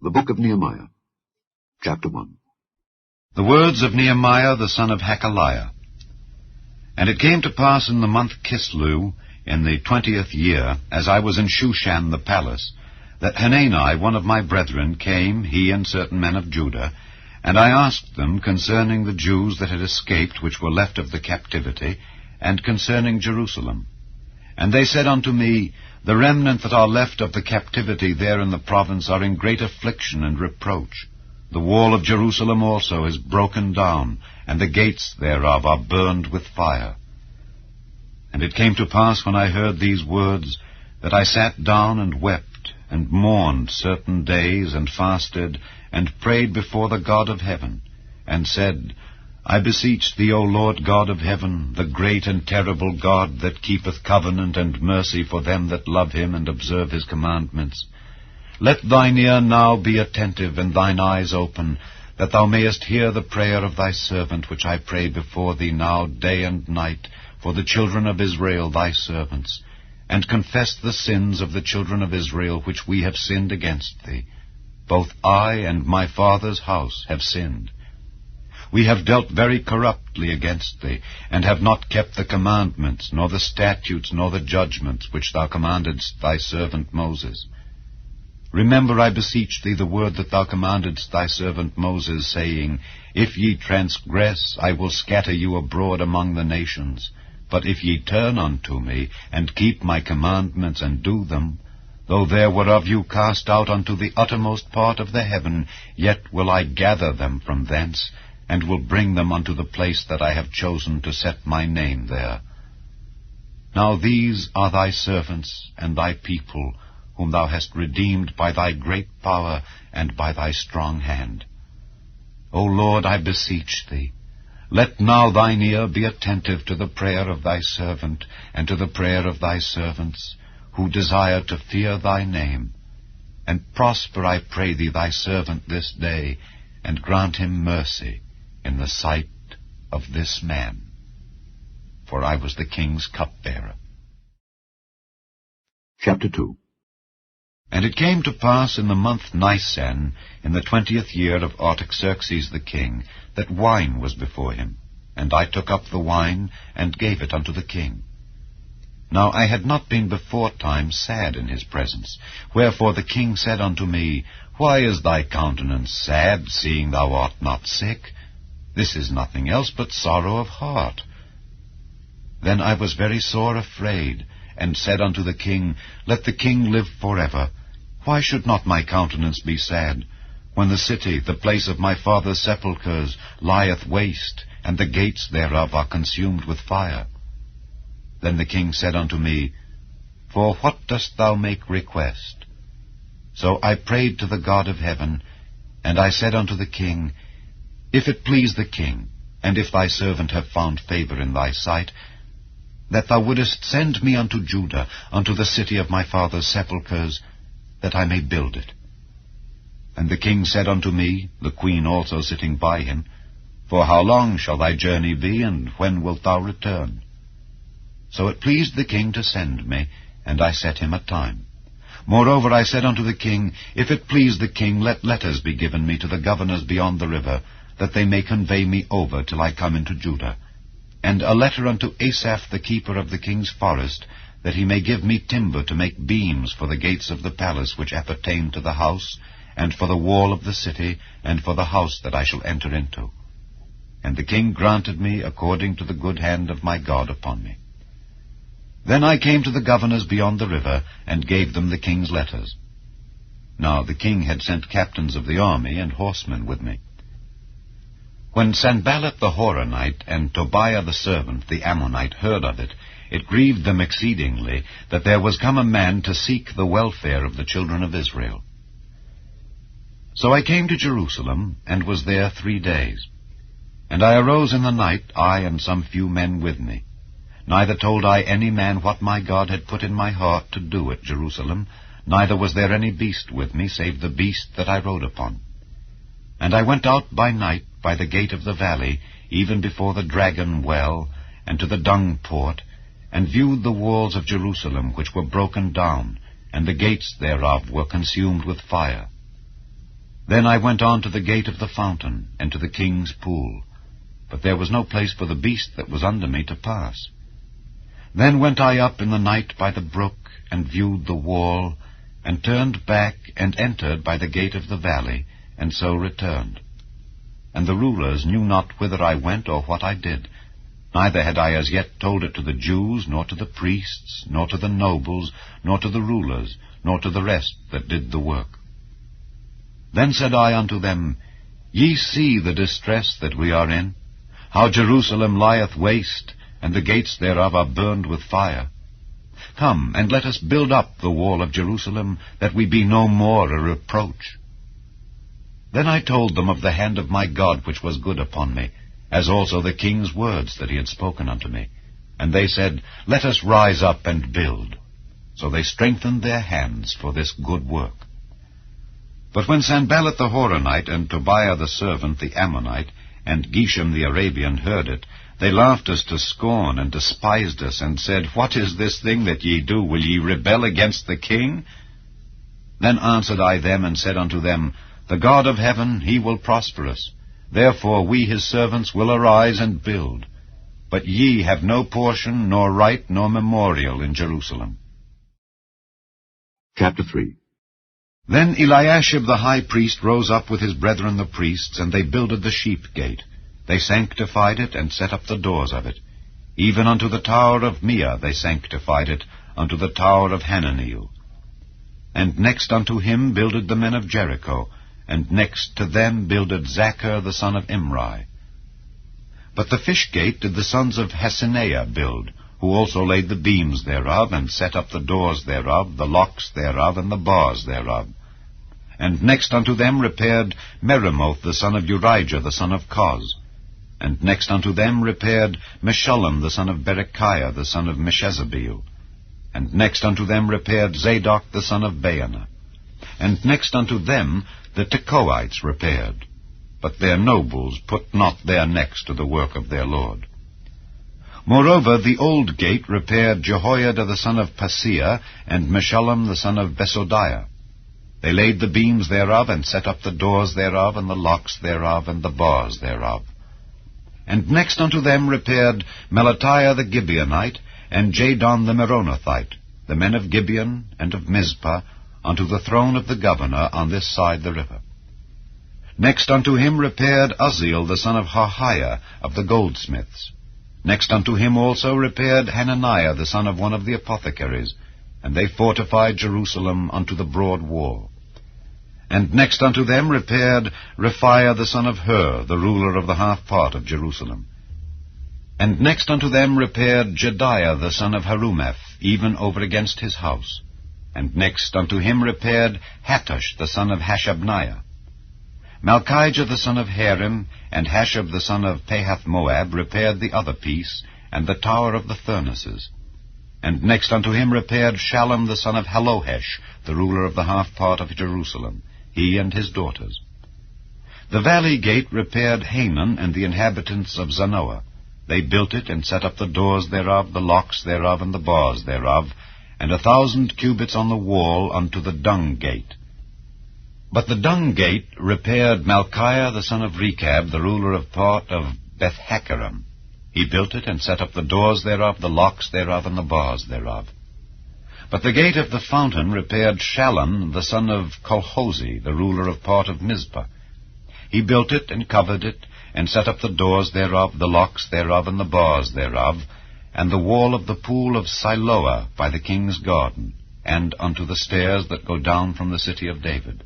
The Book of Nehemiah, Chapter 1. The words of Nehemiah the son of Hakaliah. And it came to pass in the month Kislew, in the 20th year, as I was in Shushan the palace, that Hanani, one of my brethren, came, he and certain men of Judah, and I asked them concerning the Jews that had escaped, which were left of the captivity, and concerning Jerusalem. And they said unto me, The remnant that are left of the captivity there in the province are in great affliction and reproach. The wall of Jerusalem also is broken down, and the gates thereof are burned with fire. And it came to pass, when I heard these words, that I sat down and wept, and mourned certain days, and fasted, and prayed before the God of heaven, and said, I beseech thee, O Lord God of heaven, the great and terrible God that keepeth covenant and mercy for them that love him and observe his commandments. Let thine ear now be attentive, and thine eyes open, that thou mayest hear the prayer of thy servant, which I pray before thee now day and night, for the children of Israel thy servants, and confess the sins of the children of Israel which we have sinned against thee. Both I and my father's house have sinned. We have dealt very corruptly against thee, and have not kept the commandments, nor the statutes, nor the judgments, which thou commandedst thy servant Moses. Remember, I beseech thee, the word that thou commandedst thy servant Moses, saying, If ye transgress, I will scatter you abroad among the nations. But if ye turn unto me, and keep my commandments, and do them, though there were of you cast out unto the uttermost part of the heaven, yet will I gather them from thence, and will bring them unto the place that I have chosen to set my name there. Now these are thy servants and thy people, whom thou hast redeemed by thy great power and by thy strong hand. O Lord, I beseech thee, let now thine ear be attentive to the prayer of thy servant, and to the prayer of thy servants, who desire to fear thy name. And prosper, I pray thee, thy servant this day, and grant him mercy in the sight of this man. For I was the king's cupbearer. Chapter 2. And it came to pass in the month Nisan, in the 20th year of Artaxerxes the king, that wine was before him. And I took up the wine, and gave it unto the king. Now I had not been beforetime sad in his presence. Wherefore the king said unto me, Why is thy countenance sad, seeing thou art not sick? This is nothing else but sorrow of heart. Then I was very sore afraid, and said unto the king, Let the king live forever. Why should not my countenance be sad, when the city, the place of my father's sepulchres, lieth waste, and the gates thereof are consumed with fire? Then the king said unto me, For what dost thou make request? So I prayed to the God of heaven, and I said unto the king, If it please the king, and if thy servant have found favor in thy sight, that thou wouldest send me unto Judah, unto the city of my father's sepulchres, that I may build it. And the king said unto me, the queen also sitting by him, For how long shall thy journey be, and when wilt thou return? So it pleased the king to send me, and I set him a time. Moreover I said unto the king, If it please the king, let letters be given me to the governors beyond the river, that they may convey me over till I come into Judah. And a letter unto Asaph the keeper of the king's forest, that he may give me timber to make beams for the gates of the palace which appertain to the house, and for the wall of the city, and for the house that I shall enter into. And the king granted me according to the good hand of my God upon me. Then I came to the governors beyond the river, and gave them the king's letters. Now the king had sent captains of the army and horsemen with me. When Sanballat the Horonite and Tobiah the servant, the Ammonite, heard of it, it grieved them exceedingly that there was come a man to seek the welfare of the children of Israel. So I came to Jerusalem, and was there 3 days. And I arose in the night, I and some few men with me. Neither told I any man what my God had put in my heart to do at Jerusalem, neither was there any beast with me, save the beast that I rode upon. And I went out by night by the gate of the valley, even before the dragon well, and to the dung port, and viewed the walls of Jerusalem, which were broken down, and the gates thereof were consumed with fire. Then I went on to the gate of the fountain, and to the king's pool. But there was no place for the beast that was under me to pass. Then went I up in the night by the brook, and viewed the wall, and turned back, and entered by the gate of the valley, and so returned. And the rulers knew not whither I went, or what I did. Neither had I as yet told it to the Jews, nor to the priests, nor to the nobles, nor to the rulers, nor to the rest that did the work. Then said I unto them, Ye see the distress that we are in, how Jerusalem lieth waste, and the gates thereof are burned with fire. Come, and let us build up the wall of Jerusalem, that we be no more a reproach. Then I told them of the hand of my God which was good upon me, as also the king's words that he had spoken unto me. And they said, Let us rise up and build. So they strengthened their hands for this good work. But when Sanballat the Horonite, and Tobiah the servant, the Ammonite, and Geshem the Arabian heard it, they laughed us to scorn, and despised us, and said, What is this thing that ye do? Will ye rebel against the king? Then answered I them, and said unto them, The God of heaven, he will prosper us. Therefore we his servants will arise and build. But ye have no portion, nor right, nor memorial in Jerusalem. Chapter 3. Then Eliashib the high priest rose up with his brethren the priests, and they builded the sheep gate. They sanctified it, and set up the doors of it. Even unto the tower of Meah they sanctified it, unto the tower of Hananiel. And next unto him builded the men of Jericho, and next to them builded Zachar the son of Imri. But the fish gate did the sons of Hasenaah build, who also laid the beams thereof, and set up the doors thereof, the locks thereof, and the bars thereof. And next unto them repaired Meremoth the son of Urijah the son of Koz. And next unto them repaired Meshullam the son of Berechiah the son of Meshezabeel. And next unto them repaired Zadok the son of Baana. And next unto them the Tekoites repaired. But their nobles put not their necks to the work of their Lord. Moreover, the old gate repaired Jehoiada the son of Paseah, and Meshullam the son of Besodiah. They laid the beams thereof, and set up the doors thereof, and the locks thereof, and the bars thereof. And next unto them repaired Melatiah the Gibeonite, and Jadon the Meronothite, the men of Gibeon and of Mizpah, unto the throne of the governor on this side the river. Next unto him repaired Uzziel the son of Harhiah of the goldsmiths. Next unto him also repaired Hananiah the son of one of the apothecaries, and they fortified Jerusalem unto the broad wall. And next unto them repaired Rephaiah the son of Hur, the ruler of the half part of Jerusalem. And next unto them repaired Jediah the son of Harumaph, even over against his house. And next unto him repaired Hattush the son of Hashabniah. Malchijah the son of Harim, and Hashab the son of Pahath-Moab repaired the other piece, and the tower of the furnaces. And next unto him repaired Shallum the son of Halohesh, the ruler of the half part of Jerusalem, he and his daughters. The valley gate repaired Hanan and the inhabitants of Zanoah. They built it, and set up the doors thereof, the locks thereof, and the bars thereof, and 1,000 cubits on the wall unto the dung gate. But the dung gate repaired Malchiah the son of Rechab, the ruler of part of Beth-Hakerem. He built it, and set up the doors thereof, the locks thereof, and the bars thereof. But the gate of the fountain repaired Shallum the son of Colhozi, the ruler of part of Mizpah. He built it, and covered it, and set up the doors thereof, the locks thereof, and the bars thereof, and the wall of the pool of Siloah by the king's garden, and unto the stairs that go down from the city of David.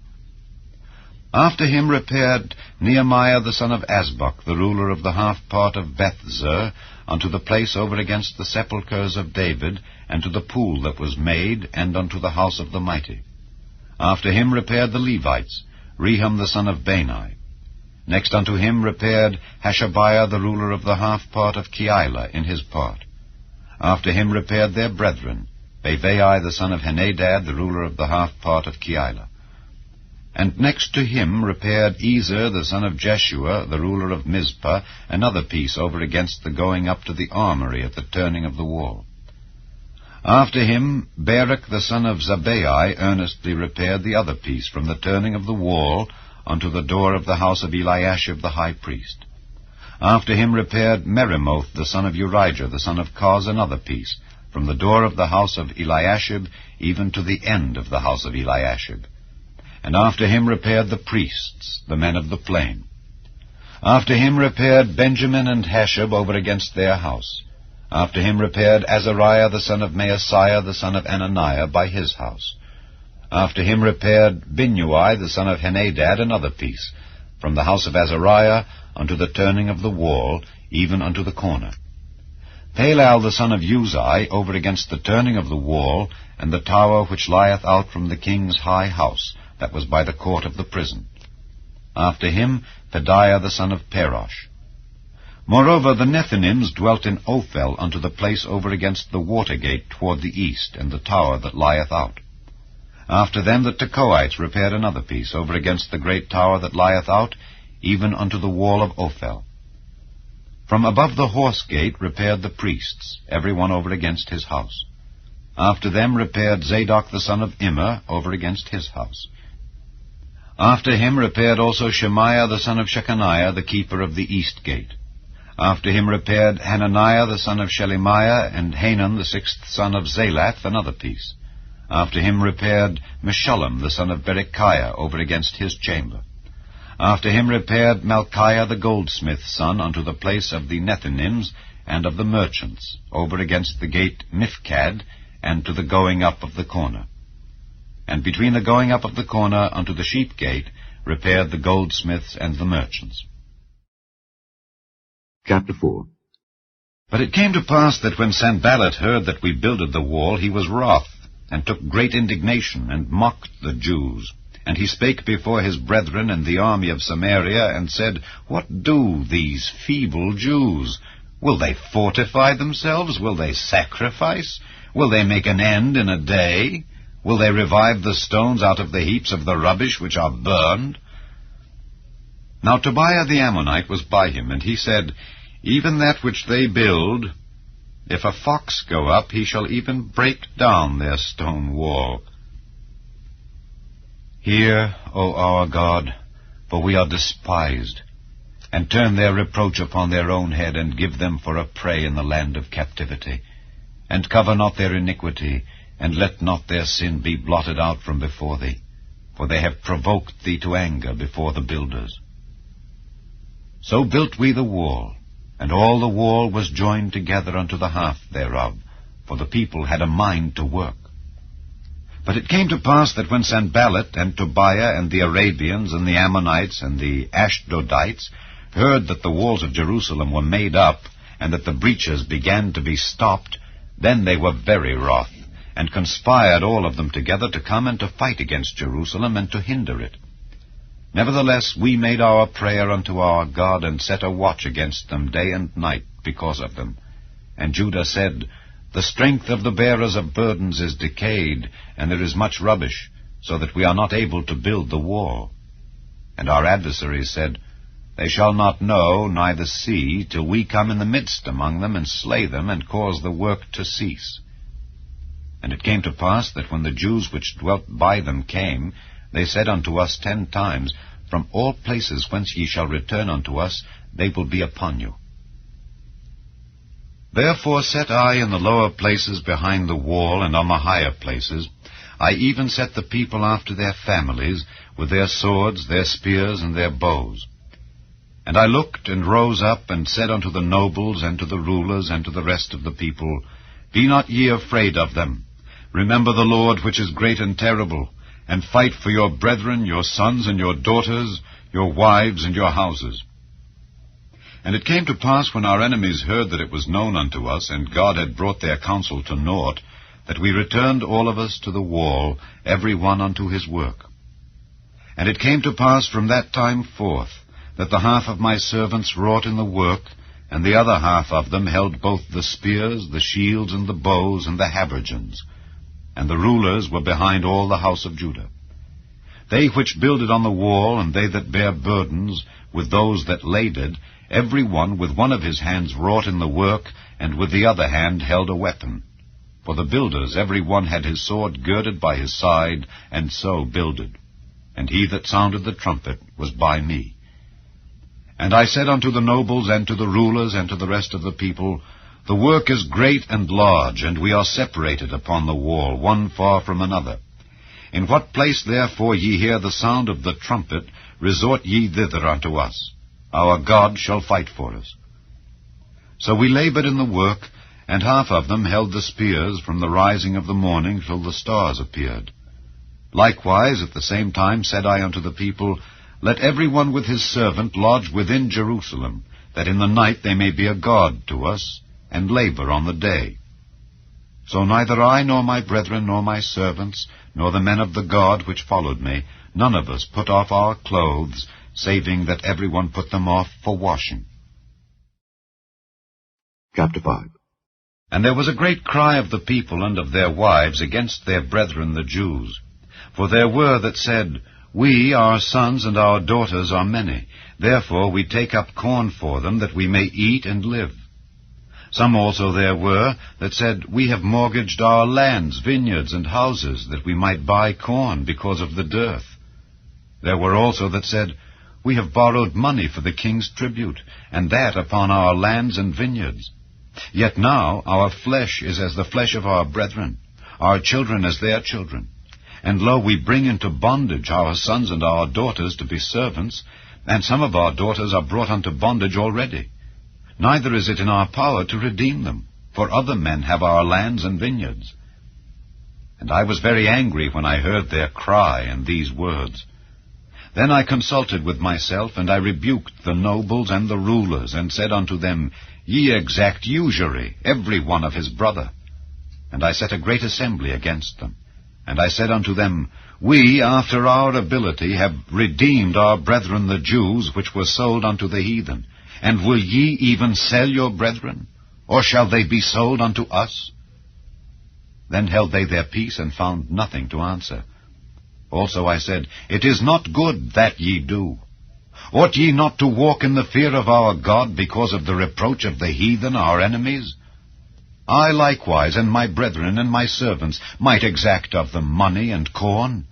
After him repaired Nehemiah the son of Azbuk, the ruler of the half part of Bethzer, unto the place over against the sepulchres of David, and to the pool that was made, and unto the house of the mighty. After him repaired the Levites, Rehum the son of Bani. Next unto him repaired Hashabiah the ruler of the half part of Keilah in his part. After him repaired their brethren, Bavai the son of Henadad, the ruler of the half part of Keilah. And next to him repaired Ezer the son of Jeshua, the ruler of Mizpah, another piece over against the going up to the armory at the turning of the wall. After him Barak the son of Zabbai earnestly repaired the other piece from the turning of the wall unto the door of the house of Eliashib the high priest. After him repaired Meremoth the son of Urijah the son of Koz another piece, from the door of the house of Eliashib even to the end of the house of Eliashib. And after him repaired the priests, the men of the plain. After him repaired Benjamin and Hashab over against their house. After him repaired Azariah the son of Maaseiah the son of Ananiah by his house. After him repaired Binnui the son of Henadad another piece, from the house of Azariah unto the turning of the wall, even unto the corner. Palal the son of Uzai over against the turning of the wall, and the tower which lieth out from the king's high house, that was by the court of the prison. After him Pedaiah the son of Parosh. Moreover the Nethinims dwelt in Ophel unto the place over against the water gate toward the east, and the tower that lieth out. After them the Tekoites repaired another piece over against the great tower that lieth out, even unto the wall of Ophel. From above the horse gate repaired the priests, every one over against his house. After them repaired Zadok the son of Immer over against his house. After him repaired also Shemaiah the son of Shechaniah, the keeper of the east gate. After him repaired Hananiah the son of Shelemiah, and Hanan the sixth son of Zalath another piece. After him repaired Meshullam the son of Berechiah over against his chamber. After him repaired Malchiah the goldsmith's son unto the place of the Nethinims and of the merchants, over against the gate Mifkad, and to the going up of the corner. And between the going up of the corner unto the sheep gate repaired the goldsmiths and the merchants. Chapter 4. But it came to pass that when Sanballat heard that we builded the wall, he was wroth, and took great indignation, and mocked the Jews. And he spake before his brethren and the army of Samaria, and said, What do these feeble Jews? Will they fortify themselves? Will they sacrifice? Will they make an end in a day? Will they revive the stones out of the heaps of the rubbish which are burned? Now Tobiah the Ammonite was by him, and he said, Even that which they build, if a fox go up, he shall even break down their stone wall. Hear, O our God, for we are despised, and turn their reproach upon their own head, and give them for a prey in the land of captivity. And cover not their iniquity, and let not their sin be blotted out from before thee, for they have provoked thee to anger before the builders. So built we the wall, and all the wall was joined together unto the half thereof, for the people had a mind to work. But it came to pass that when Sanballat and Tobiah and the Arabians and the Ammonites and the Ashdodites heard that the walls of Jerusalem were made up, and that the breaches began to be stopped, then they were very wroth, and conspired all of them together to come and to fight against Jerusalem and to hinder it. Nevertheless we made our prayer unto our God, and set a watch against them day and night because of them. And Judah said, The strength of the bearers of burdens is decayed, and there is much rubbish, so that we are not able to build the wall. And our adversaries said, They shall not know, neither see, till we come in the midst among them, and slay them, and cause the work to cease. And it came to pass that when the Jews which dwelt by them came, they said unto us 10 times, From all places whence ye shall return unto us, they will be upon you. Therefore set I in the lower places behind the wall, and on the higher places. I even set the people after their families, with their swords, their spears, and their bows. And I looked, and rose up, and said unto the nobles, and to the rulers, and to the rest of the people, Be not ye afraid of them. Remember the Lord, which is great and terrible, and fight for your brethren, your sons and your daughters, your wives and your houses. And it came to pass, when our enemies heard that it was known unto us, and God had brought their counsel to naught, that we returned all of us to the wall, every one unto his work. And it came to pass from that time forth, that the half of my servants wrought in the work, and the other half of them held both the spears, the shields, and the bows, and the habergeons. And the rulers were behind all the house of Judah. They which builded on the wall, and they that bare burdens, with those that laded, every one with one of his hands wrought in the work, and with the other hand held a weapon. For the builders every one had his sword girded by his side, and so builded. and he that sounded the trumpet was by me. And I said unto the nobles, and to the rulers, and to the rest of the people, The work is great and large, and we are separated upon the wall, one far from another. In what place therefore ye hear the sound of the trumpet, resort ye thither unto us. Our God shall fight for us. So we labored in the work, and half of them held the spears from the rising of the morning till the stars appeared. Likewise at the same time said I unto the people, Let every one with his servant lodge within Jerusalem, that in the night they may be a guard to us, and labor on the day. So neither I nor my brethren nor my servants, nor the men of the guard which followed me, none of us put off our clothes, saving that every one put them off for washing. Chapter 5. And there was a great cry of the people and of their wives against their brethren the Jews. For there were that said, We, our sons and our daughters, are many. Therefore we take up corn for them, that we may eat and live. Some also there were that said, We have mortgaged our lands, vineyards, and houses, that we might buy corn because of the dearth. There were also that said, We have borrowed money for the king's tribute, and that upon our lands and vineyards. Yet now our flesh is as the flesh of our brethren, our children as their children. And lo, we bring into bondage our sons and our daughters to be servants, and some of our daughters are brought unto bondage already. Neither is it in our power to redeem them, for other men have our lands and vineyards. And I was very angry when I heard their cry and these words. Then I consulted with myself, and I rebuked the nobles and the rulers, and said unto them, Ye exact usury, every one of his brother. And I set a great assembly against them. And I said unto them, We, after our ability, have redeemed our brethren the Jews, which were sold unto the heathen. And will ye even sell your brethren? Or shall they be sold unto us? Then held they their peace, and found nothing to answer. Also I said, It is not good that ye do. Ought ye not to walk in the fear of our God, because of the reproach of the heathen, our enemies? I likewise, and my brethren and my servants, might exact of them money and corn.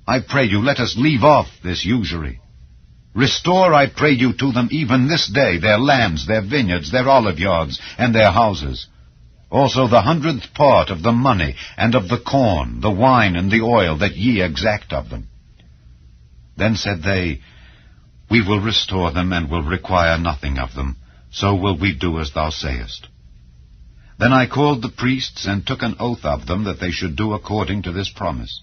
I pray you, let us leave off this usury. Restore, I pray you, to them even this day their lands, their vineyards, their oliveyards, and their houses. Also the 100th part of the money, and of the corn, the wine, and the oil, that ye exact of them. Then said they, We will restore them, and will require nothing of them. So will we do as thou sayest. Then I called the priests, and took an oath of them, that they should do according to this promise.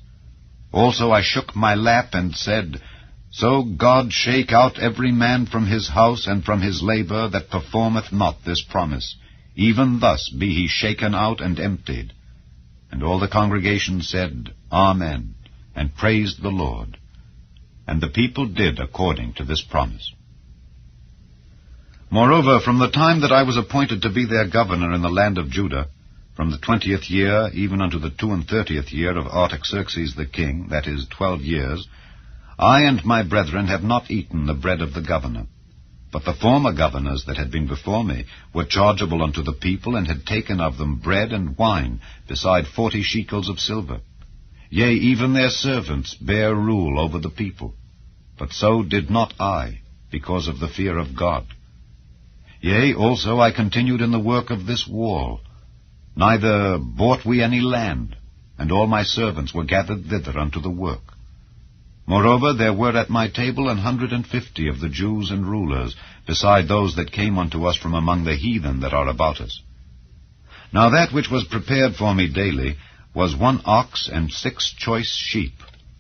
Also I shook my lap, and said, So God shake out every man from his house and from his labor that performeth not this promise. Even thus be he shaken out and emptied. And all the congregation said, Amen, and praised the Lord. And the people did according to this promise. Moreover, from the time that I was appointed to be their governor in the land of Judah, from the 20th year even unto the 32nd year of Artaxerxes the king, that is 12 years, I and my brethren have not eaten the bread of the governor. But the former governors that had been before me were chargeable unto the people, and had taken of them bread and wine, beside 40 shekels of silver. Yea, even their servants bare rule over the people. But so did not I, because of the fear of God. Yea, also I continued in the work of this wall. Neither bought we any land, and all my servants were gathered thither unto the work. Moreover, there were at my table 150 of the Jews and rulers, beside those that came unto us from among the heathen that are about us. Now that which was prepared for me daily was 1 ox and 6 choice sheep.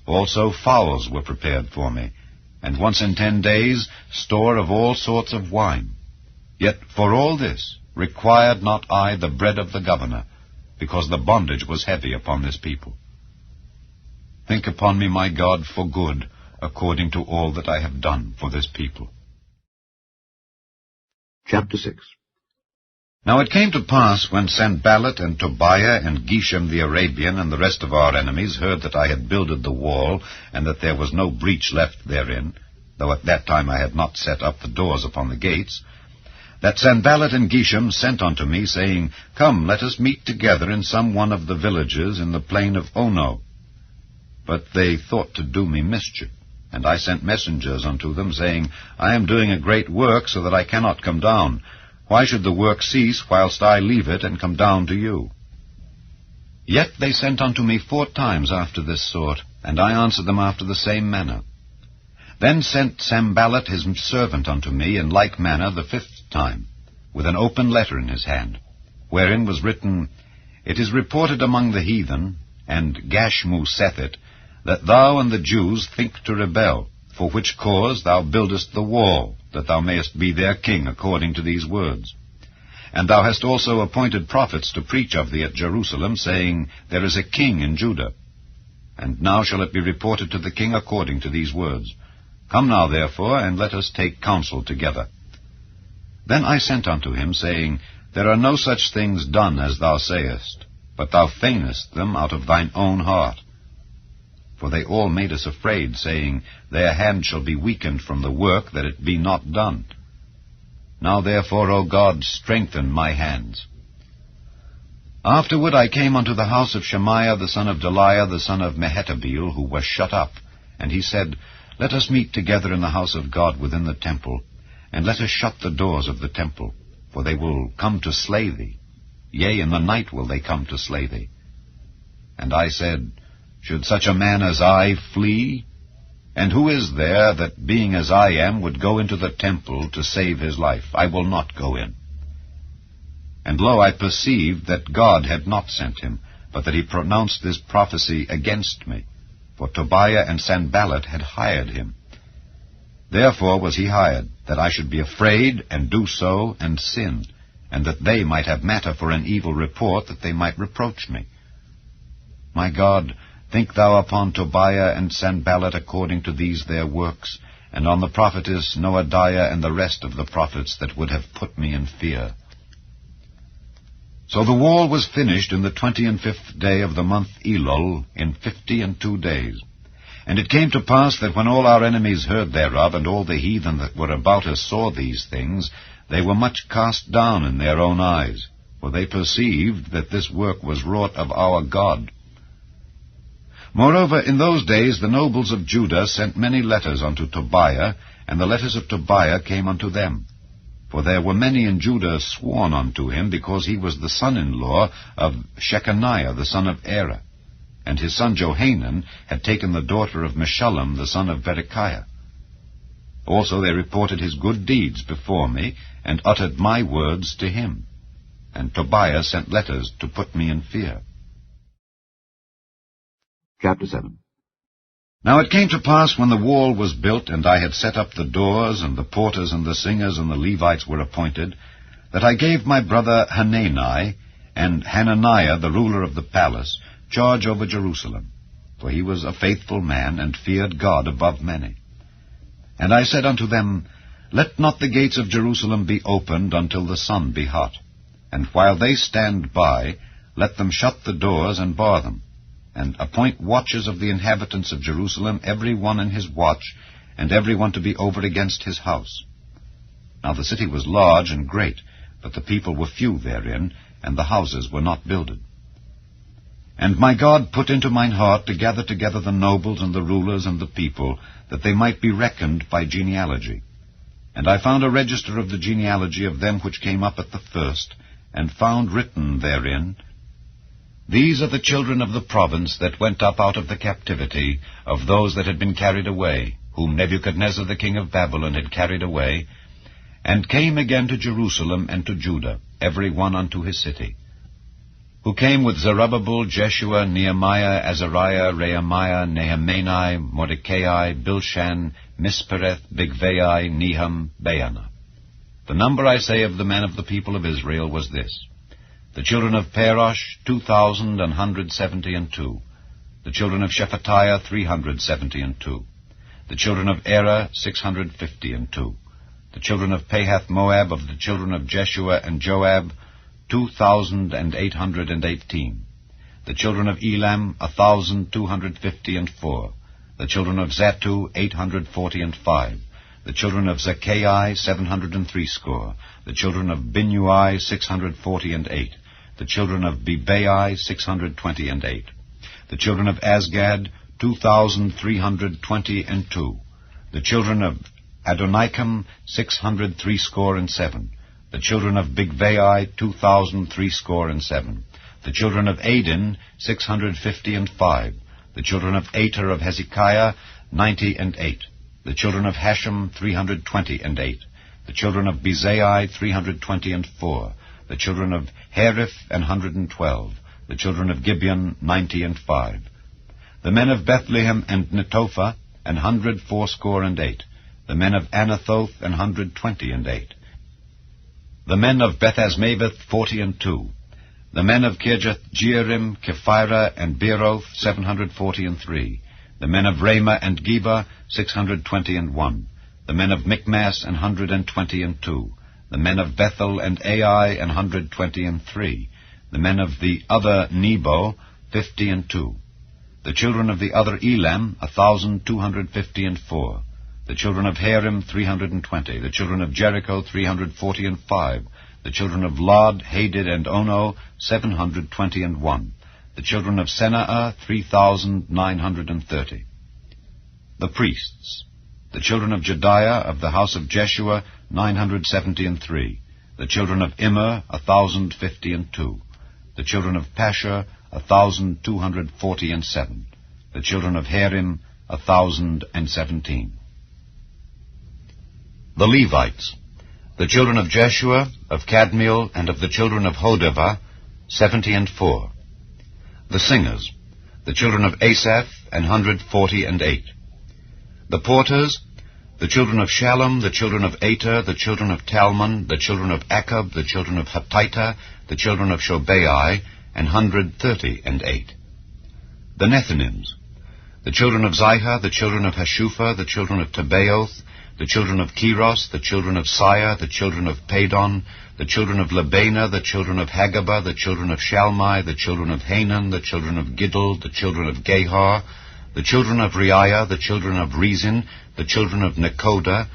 Also fowls were prepared for me, and once in 10 days store of all sorts of wine. Yet for all this required not I the bread of the governor, because the bondage was heavy upon this people. Think upon me, my God, for good, according to all that I have done for this people. Chapter 6. Now it came to pass, when Sanballat and Tobiah and Geshem the Arabian and the rest of our enemies heard that I had builded the wall, and that there was no breach left therein, though at that time I had not set up the doors upon the gates, that Sanballat and Geshem sent unto me, saying, Come, let us meet together in some one of the villages in the plain of Ono. But they thought to do me mischief. And I sent messengers unto them, saying, I am doing a great work, so that I cannot come down. Why should the work cease, whilst I leave it, and come down to you? Yet they sent unto me 4 times after this sort, and I answered them after the same manner. Then sent Sanballat his servant unto me in like manner the 5th time, with an open letter in his hand, wherein was written, It is reported among the heathen, and Gashmu saith it, that thou and the Jews think to rebel, for which cause thou buildest the wall, that thou mayest be their king according to these words. And thou hast also appointed prophets to preach of thee at Jerusalem, saying, There is a king in Judah. And now shall it be reported to the king according to these words. Come now, therefore, and let us take counsel together. Then I sent unto him, saying, There are no such things done as thou sayest, but thou feignest them out of thine own heart. For they all made us afraid, saying, Their hand shall be weakened from the work, that it be not done. Now therefore, O God, strengthen my hands. Afterward I came unto the house of Shemaiah the son of Delaiah the son of Mehetabeel, who was shut up. And he said, Let us meet together in the house of God within the temple, and let us shut the doors of the temple, for they will come to slay thee. Yea, in the night will they come to slay thee. And I said, Should such a man as I flee? And who is there that, being as I am, would go into the temple to save his life? I will not go in. And lo, I perceived that God had not sent him, but that he pronounced this prophecy against me. For Tobiah and Sanballat had hired him. Therefore was he hired, that I should be afraid, and do so, and sin, and that they might have matter for an evil report, that they might reproach me. My God, think thou upon Tobiah and Sanballat according to these their works, and on the prophetess Noadiah and the rest of the prophets that would have put me in fear. So the wall was finished in the 25th day of the month Elul, in 52 days. And it came to pass that when all our enemies heard thereof, and all the heathen that were about us saw these things, they were much cast down in their own eyes, for they perceived that this work was wrought of our God. Moreover, in those days the nobles of Judah sent many letters unto Tobiah, and the letters of Tobiah came unto them. For there were many in Judah sworn unto him, because he was the son-in-law of Shechaniah the son of Erah, and his son Johanan had taken the daughter of Meshullam the son of Berechiah. Also they reported his good deeds before me, and uttered my words to him. And Tobiah sent letters to put me in fear. Chapter 7. Now it came to pass, when the wall was built, and I had set up the doors, and the porters and the singers and the Levites were appointed, that I gave my brother Hanani and Hananiah, the ruler of the palace, charge over Jerusalem. For he was a faithful man, and feared God above many. And I said unto them, Let not the gates of Jerusalem be opened until the sun be hot. And while they stand by, let them shut the doors and bar them. And appoint watches of the inhabitants of Jerusalem, every one in his watch, and every one to be over against his house. Now the city was large and great, but the people were few therein, and the houses were not builded. And my God put into mine heart to gather together the nobles and the rulers and the people, that they might be reckoned by genealogy. And I found a register of the genealogy of them which came up at the first, and found written therein, These are the children of the province that went up out of the captivity of those that had been carried away, whom Nebuchadnezzar the king of Babylon had carried away, and came again to Jerusalem and to Judah, every one unto his city. Who came with Zerubbabel, Jeshua, Nehemiah, Azariah, Rehemiah, Nehemani, Mordecai, Bilshan, Mispereth, Bigvai, Nehum, Baanah. The number, I say, of the men of the people of Israel was this: the children of Parosh, 2,172. The children of Shephatiah, 372. The children of Erah, 652. The children of Pahath-Moab, of the children of Jeshua and Joab, 2,818. The children of Elam, 1,254. The children of Zattu, 845. The children of Zaccai, 703 score. The children of Binnui, 648. The children of Bebai, 628. The children of Asgad, 2,322. The children of Adonikam, 667. The children of Bigvai, 2,067. The children of Adin, 655. The children of Ater of Hezekiah, 98. The children of Hashem, 328. The children of Bezai, 324. The children of Hariph, 112. The children of Gibeon, 95. The men of Bethlehem and Netophah, 168. The men of Anathoth, 128. The men of Bethasmaveth, 42. The men of Kirjath Jearim, Kephirah, and Beeroth, 743. The men of Ramah and Geba, 621. The men of Michmas, 122. The men of Bethel and Ai, 123. The men of the other Nebo, 52. The children of the other Elam, 1,254. The children of Harim, 320. The children of Jericho, 345. The children of Lod, Hadid, and Ono, 721. The children of Senaa, 3,930. The priests. The children of Jediah, of the house of Jeshua, 973. The children of Immer, 1,052. The children of Pashur, 1,247. The children of Harim, 1,017. The Levites. The children of Jeshua, of Kadmiel, and of the children of Hodavah, 74. The singers. The children of Asaph, 148. The porters. The children of Shallum, the children of Ater, the children of Talmon, the children of Akab, the children of Hatita, the children of Shobai, 138. The Nethinims. The children of Zihah, the children of Hashupha, the children of Tabaoth, the children of Keros, the children of Sire, the children of Padon, the children of Labana, the children of Hagabah, the children of Shalmai, the children of Hanan, the children of Giddel, the children of Gehar, the children of Reiah, the children of Rezin, the children of Nekoda,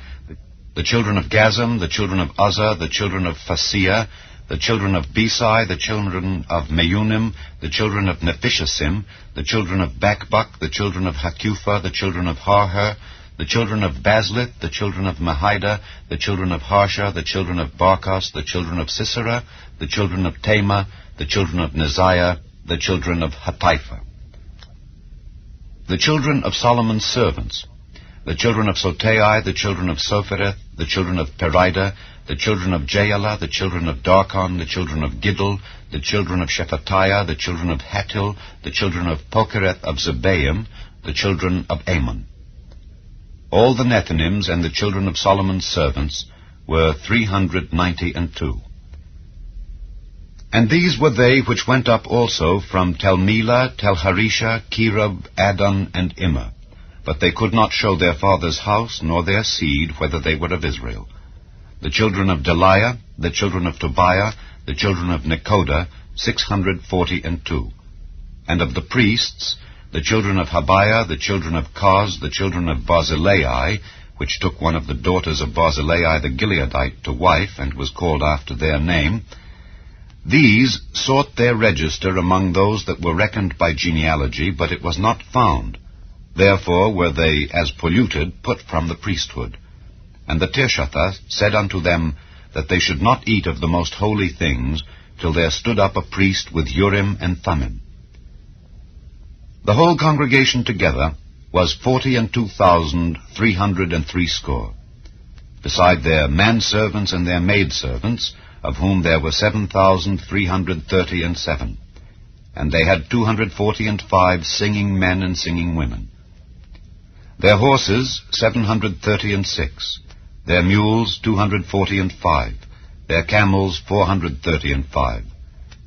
the children of Gazam, the children of Uzzah, the children of Phasea, the children of Besai, the children of Meunim, the children of Nephishasim, the children of Bakbuk, the children of Hakupha, the children of Harher, the children of Bazlith, the children of Mahida, the children of Harsha, the children of Barkos, the children of Sisera, the children of Tamar, the children of Neziah, the children of Hatipha. The children of Solomon's servants. The children of Sotai, the children of Sophereth, the children of Perida, the children of Jaala, the children of Darkon, the children of Giddel, the children of Shephatiah, the children of Hatil, the children of Pokereth of Zebaim, the children of Ammon. All the Nethinims and the children of Solomon's servants were 392. And these were they which went up also from Tel-Melah, Tel-Harisha, Kerub, Adon, and Immer. But they could not show their father's house, nor their seed, whether they were of Israel. The children of Deliah, the children of Tobiah, the children of Nekoda, 642. And of the priests, the children of Habiah, the children of Koz, the children of Barzillai, which took one of the daughters of Barzillai the Gileadite to wife, and was called after their name, these sought their register among those that were reckoned by genealogy, but it was not found. Therefore were they, as polluted, put from the priesthood. And the Tirshatha said unto them that they should not eat of the most holy things till there stood up a priest with Urim and Thummim. The whole congregation together was 42,360, beside their manservants and their maidservants, of whom there were 7,337. And they had 245 singing men and singing women. Their horses, 736. Their mules, 245. Their camels, 435.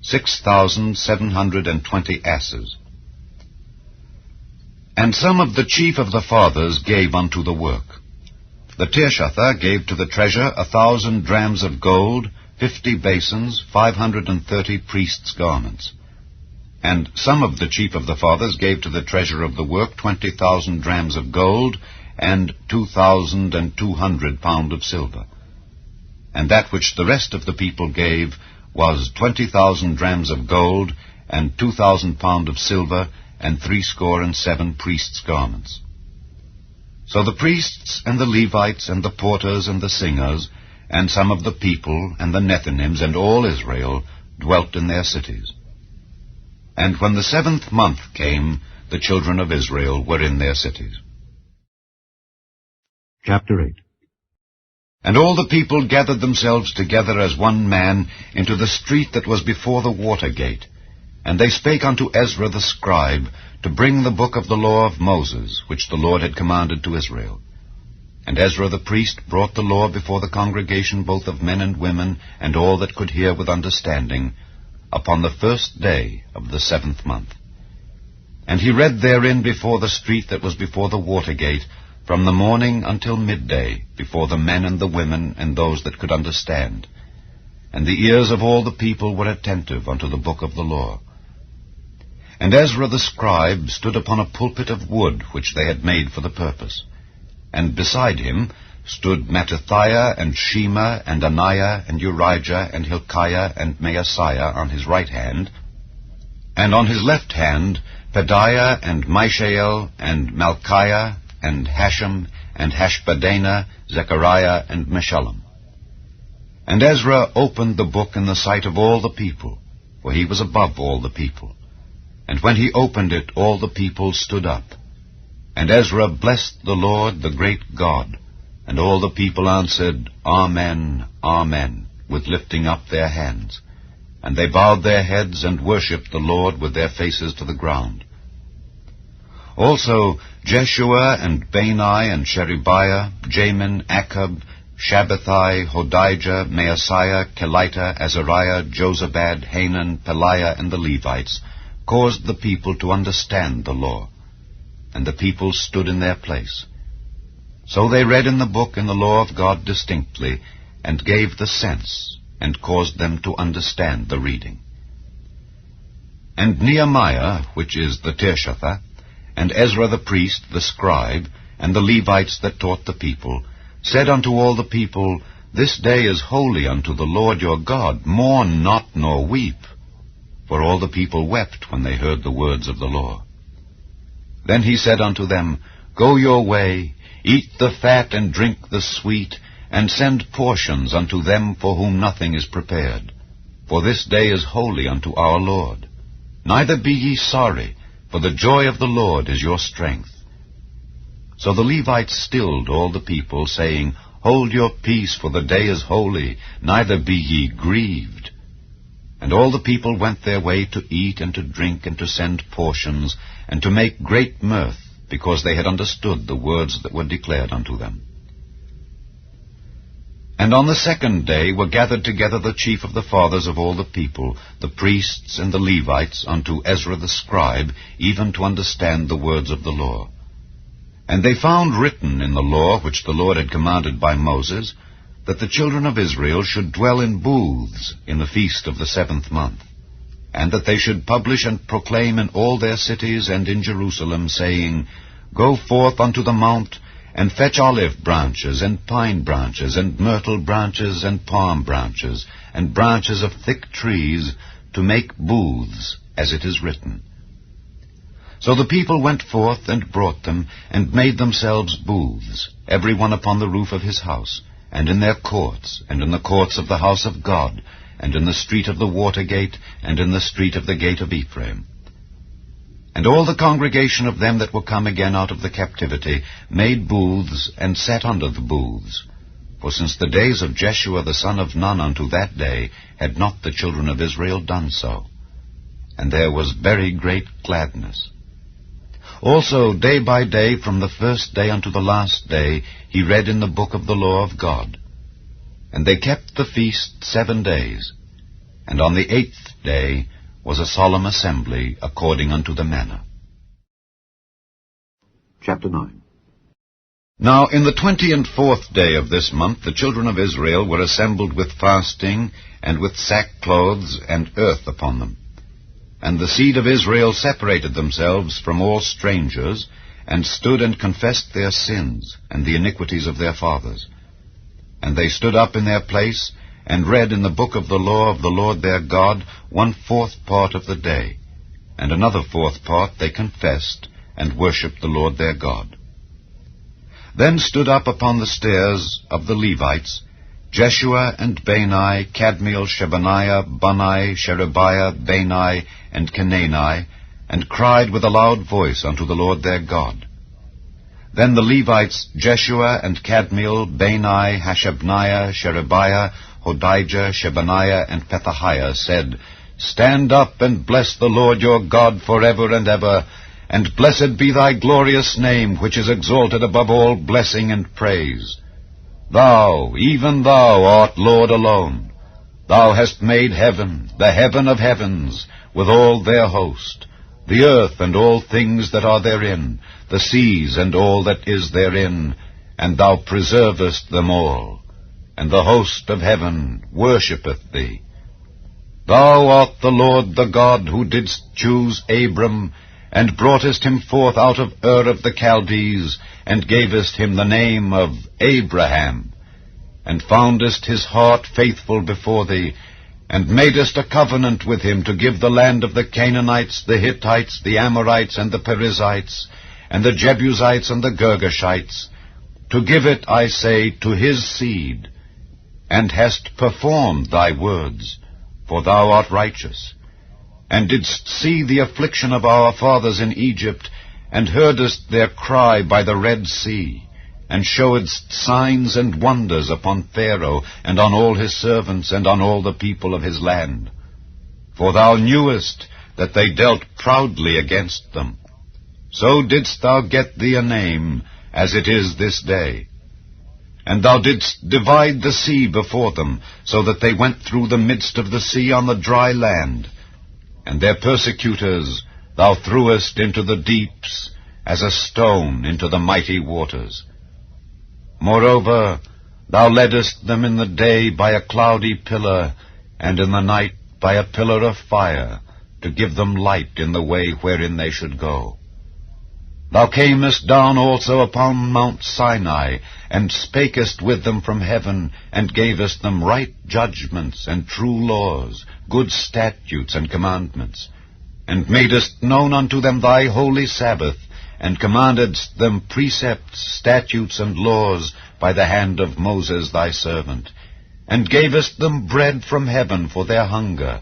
6,720 asses. And some of the chief of the fathers gave unto the work. The Tirshatha gave to the treasure 1,000 drams of gold, 50 basins, 530 priests' garments. And some of the chief of the fathers gave to the treasure of the work 20,000 drams of gold, and 2,200 pound of silver. And that which the rest of the people gave was 20,000 drams of gold, and 2,000 pound of silver, and 67 priests' garments. So the priests and the Levites and the porters and the singers and some of the people and the Nethinims and all Israel dwelt in their cities. And when the 7th month came, the children of Israel were in their cities. Chapter 8. And all the people gathered themselves together as one man into the street that was before the water gate. And they spake unto Ezra the scribe to bring the book of the law of Moses, which the Lord had commanded to Israel. And Ezra the priest brought the law before the congregation both of men and women, and all that could hear with understanding, upon the 1st day of the 7th month. And he read therein before the street that was before the water gate, from the morning until midday, before the men and the women and those that could understand. And the ears of all the people were attentive unto the book of the law. And Ezra the scribe stood upon a pulpit of wood which they had made for the purpose. And beside him stood Mattithiah and Shema and Ananiah and Urijah and Hilkiah and Maaseiah on his right hand, and on his left hand Pedaiah and Mishael and Malchiah and Hashem and Hashbaddanah, Zechariah and Meshullam. And Ezra opened the book in the sight of all the people, for he was above all the people. And when he opened it, all the people stood up. And Ezra blessed the Lord, the great God. And all the people answered, Amen, Amen, with lifting up their hands. And they bowed their heads and worshipped the Lord with their faces to the ground. Also Jeshua and Bani and Sherebiah, Jamin, Akkub, Shabbathai, Hodijah, Maaseiah, Kelita, Azariah, Jozabad, Hanan, Peliah, and the Levites caused the people to understand the law. And the people stood in their place. So they read in the book in the law of God distinctly, and gave the sense, and caused them to understand the reading. And Nehemiah, which is the Tirshatha, and Ezra the priest, the scribe, and the Levites that taught the people, said unto all the people, This day is holy unto the Lord your God. Mourn not nor weep. For all the people wept when they heard the words of the law. Then he said unto them, Go your way, eat the fat and drink the sweet, and send portions unto them for whom nothing is prepared. For this day is holy unto our Lord. Neither be ye sorry, for the joy of the Lord is your strength. So the Levites stilled all the people, saying, Hold your peace, for the day is holy, neither be ye grieved. And all the people went their way to eat and to drink and to send portions, and to make great mirth, because they had understood the words that were declared unto them. And on the 2nd day were gathered together the chief of the fathers of all the people, the priests and the Levites, unto Ezra the scribe, even to understand the words of the law. And they found written in the law which the Lord had commanded by Moses, that the children of Israel should dwell in booths in the feast of the 7th month, and that they should publish and proclaim in all their cities and in Jerusalem, saying, Go forth unto the mount, and fetch olive branches, and pine branches, and myrtle branches, and palm branches, and branches of thick trees, to make booths, as it is written. So the people went forth and brought them, and made themselves booths, every one upon the roof of his house, and in their courts, and in the courts of the house of God, and in the street of the water gate, and in the street of the gate of Ephraim. And all the congregation of them that were come again out of the captivity made booths, and sat under the booths. For since the days of Jeshua the son of Nun unto that day had not the children of Israel done so. And there was very great gladness. Also day by day, from the 1st day unto the last day, he read in the book of the law of God. And they kept the feast 7 days. And on the 8th day was a solemn assembly according unto the manner. Chapter 9. Now in the 24th day of this month the children of Israel were assembled with fasting, and with sackcloths and earth upon them. And the seed of Israel separated themselves from all strangers, and stood and confessed their sins, and the iniquities of their fathers. And they stood up in their place, and read in the book of the law of the Lord their God 1/4 part of the day. and another fourth part they confessed, and worshipped the Lord their God. Then stood up upon the stairs of the Levites Jeshua and Bani, Kadmiel, Shebaniah, Bunni, Sherebiah, Bani, and Kenani, and cried with a loud voice unto the Lord their God. Then the Levites Jeshua and Kadmiel, Bani, Hashabniah, Sherebiah, Hodijah, Shebaniah, and Pethahiah said, Stand up and bless the Lord your God forever and ever, and blessed be thy glorious name, which is exalted above all blessing and praise. Thou, even thou, art Lord alone. Thou hast made heaven, the heaven of heavens, with all their host, the earth and all things that are therein, the seas and all that is therein, and thou preservest them all. And the host of heaven worshippeth thee. Thou art the Lord the God who didst choose Abram, and broughtest him forth out of Ur of the Chaldees, and gavest him the name of Abraham, and foundest his heart faithful before thee, and madest a covenant with him to give the land of the Canaanites, the Hittites, the Amorites, and the Perizzites, and the Jebusites, and the Girgashites, to give it, I say, to his seed, and hast performed thy words, for thou art righteous, and didst see the affliction of our fathers in Egypt, and heardest their cry by the Red Sea, and showedst signs and wonders upon Pharaoh, and on all his servants, and on all the people of his land. For thou knewest that they dealt proudly against them. So didst thou get thee a name, as it is this day. And thou didst divide the sea before them, so that they went through the midst of the sea on the dry land. And their persecutors thou threwest into the deeps, as a stone into the mighty waters. Moreover, thou leddest them in the day by a cloudy pillar, and in the night by a pillar of fire, to give them light in the way wherein they should go. Thou camest down also upon Mount Sinai, and spakest with them from heaven, and gavest them right judgments and true laws, good statutes and commandments, and madest known unto them thy holy Sabbath, and commandedst them precepts, statutes, and laws by the hand of Moses thy servant, and gavest them bread from heaven for their hunger,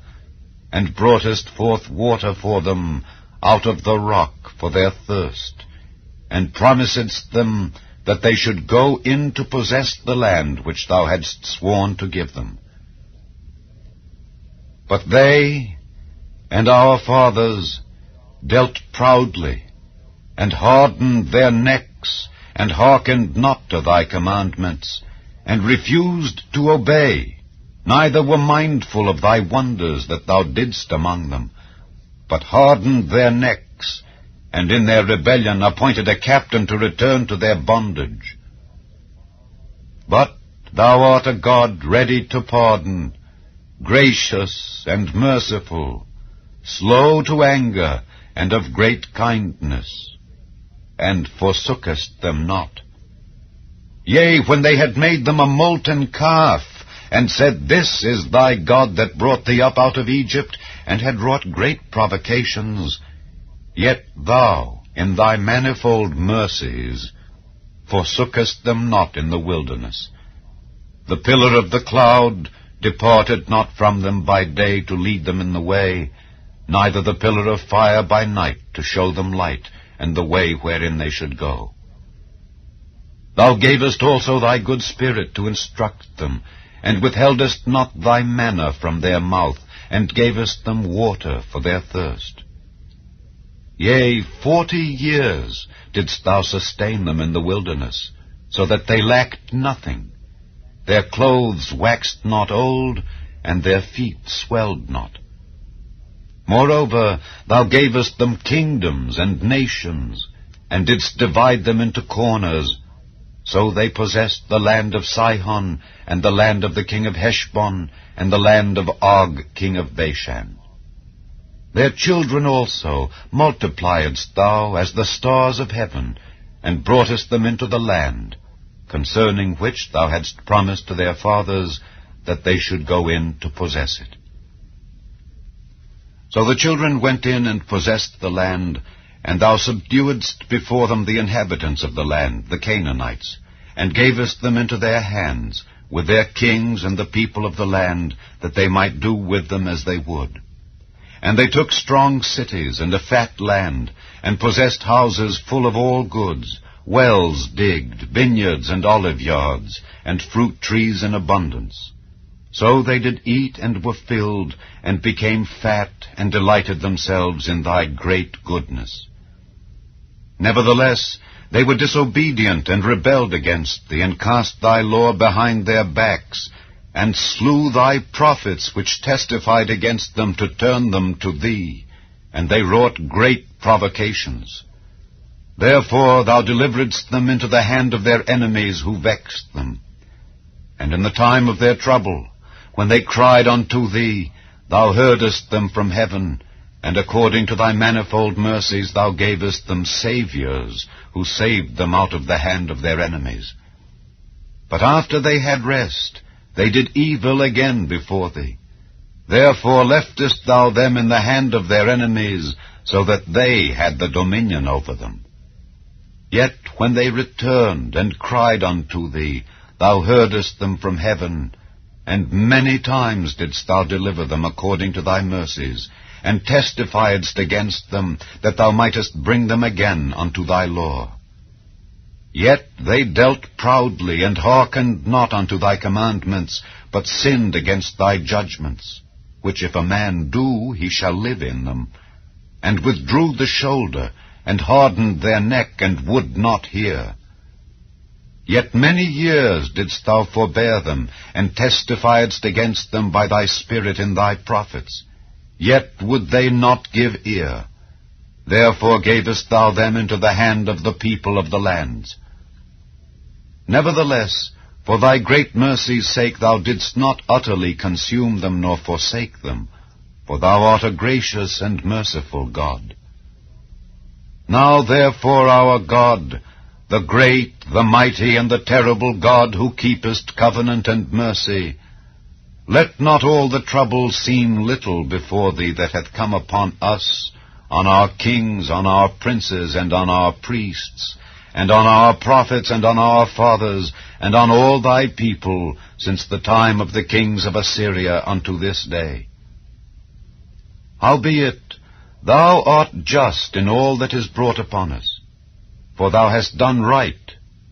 and broughtest forth water for them out of the rock for their thirst, and promisedst them that they should go in to possess the land which thou hadst sworn to give them. But they and our fathers dealt proudly, and hardened their necks, and hearkened not to thy commandments, and refused to obey, neither were mindful of thy wonders that thou didst among them, but hardened their necks, and in their rebellion appointed a captain to return to their bondage. But thou art a God ready to pardon, gracious and merciful, slow to anger, and of great kindness, and forsookest them not. Yea, when they had made them a molten calf, and said, This is thy God that brought thee up out of Egypt, and had wrought great provocations, yet thou, in thy manifold mercies, forsookest them not in the wilderness. The pillar of the cloud departed not from them by day to lead them in the way, neither the pillar of fire by night to show them light, and the way wherein they should go. Thou gavest also thy good Spirit to instruct them, and withheldest not thy manna from their mouth, and gavest them water for their thirst. Yea, 40 years didst thou sustain them in the wilderness, so that they lacked nothing. Their clothes waxed not old, and their feet swelled not. Moreover, thou gavest them kingdoms and nations, and didst divide them into corners. So they possessed the land of Sihon, and the land of the king of Heshbon, and the land of Og king of Bashan. Their children also multipliedst thou as the stars of heaven, and broughtest them into the land, concerning which thou hadst promised to their fathers, that they should go in to possess it. So the children went in and possessed the land, and thou subduedst before them the inhabitants of the land, the Canaanites, and gavest them into their hands, with their kings and the people of the land, that they might do with them as they would. And they took strong cities and a fat land, and possessed houses full of all goods, wells digged, vineyards and olive yards, and fruit trees in abundance. So they did eat and were filled, and became fat, and delighted themselves in thy great goodness. Nevertheless, they were disobedient, and rebelled against thee, and cast thy law behind their backs, and slew thy prophets which testified against them to turn them to thee, and they wrought great provocations. Therefore thou deliveredst them into the hand of their enemies who vexed them. And in the time of their trouble, when they cried unto thee, thou heardest them from heaven, and according to thy manifold mercies thou gavest them saviors, who saved them out of the hand of their enemies. But after they had rest, they did evil again before thee. Therefore leftest thou them in the hand of their enemies, so that they had the dominion over them. Yet when they returned and cried unto thee, thou heardest them from heaven, and many times didst thou deliver them according to thy mercies, and testifiedst against them, that thou mightest bring them again unto thy law. Yet they dealt proudly, and hearkened not unto thy commandments, but sinned against thy judgments, which if a man do, he shall live in them, and withdrew the shoulder, and hardened their neck, and would not hear. Yet many years didst thou forbear them, and testifiedst against them by thy Spirit in thy prophets. Yet would they not give ear. Therefore gavest thou them into the hand of the people of the lands. Nevertheless, for thy great mercy's sake thou didst not utterly consume them nor forsake them, for thou art a gracious and merciful God. Now therefore our God, the great, the mighty, and the terrible God, who keepest covenant and mercy, let not all the trouble seem little before thee that hath come upon us, on our kings, on our princes, and on our priests, and on our prophets, and on our fathers, and on all thy people, since the time of the kings of Assyria unto this day. Howbeit, thou art just in all that is brought upon us, for thou hast done right,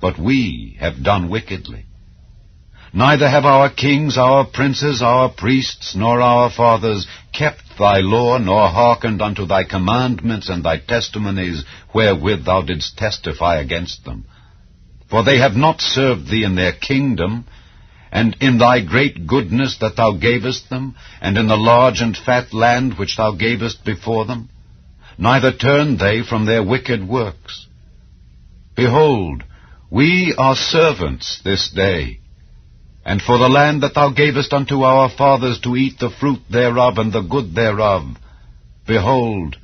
but we have done wickedly. Neither have our kings, our princes, our priests, nor our fathers kept thy law, nor hearkened unto thy commandments and thy testimonies, wherewith thou didst testify against them. For they have not served thee in their kingdom, and in thy great goodness that thou gavest them, and in the large and fat land which thou gavest before them. Neither turned they from their wicked works. Behold, we are servants this day, and for the land that thou gavest unto our fathers to eat the fruit thereof and the good thereof, behold,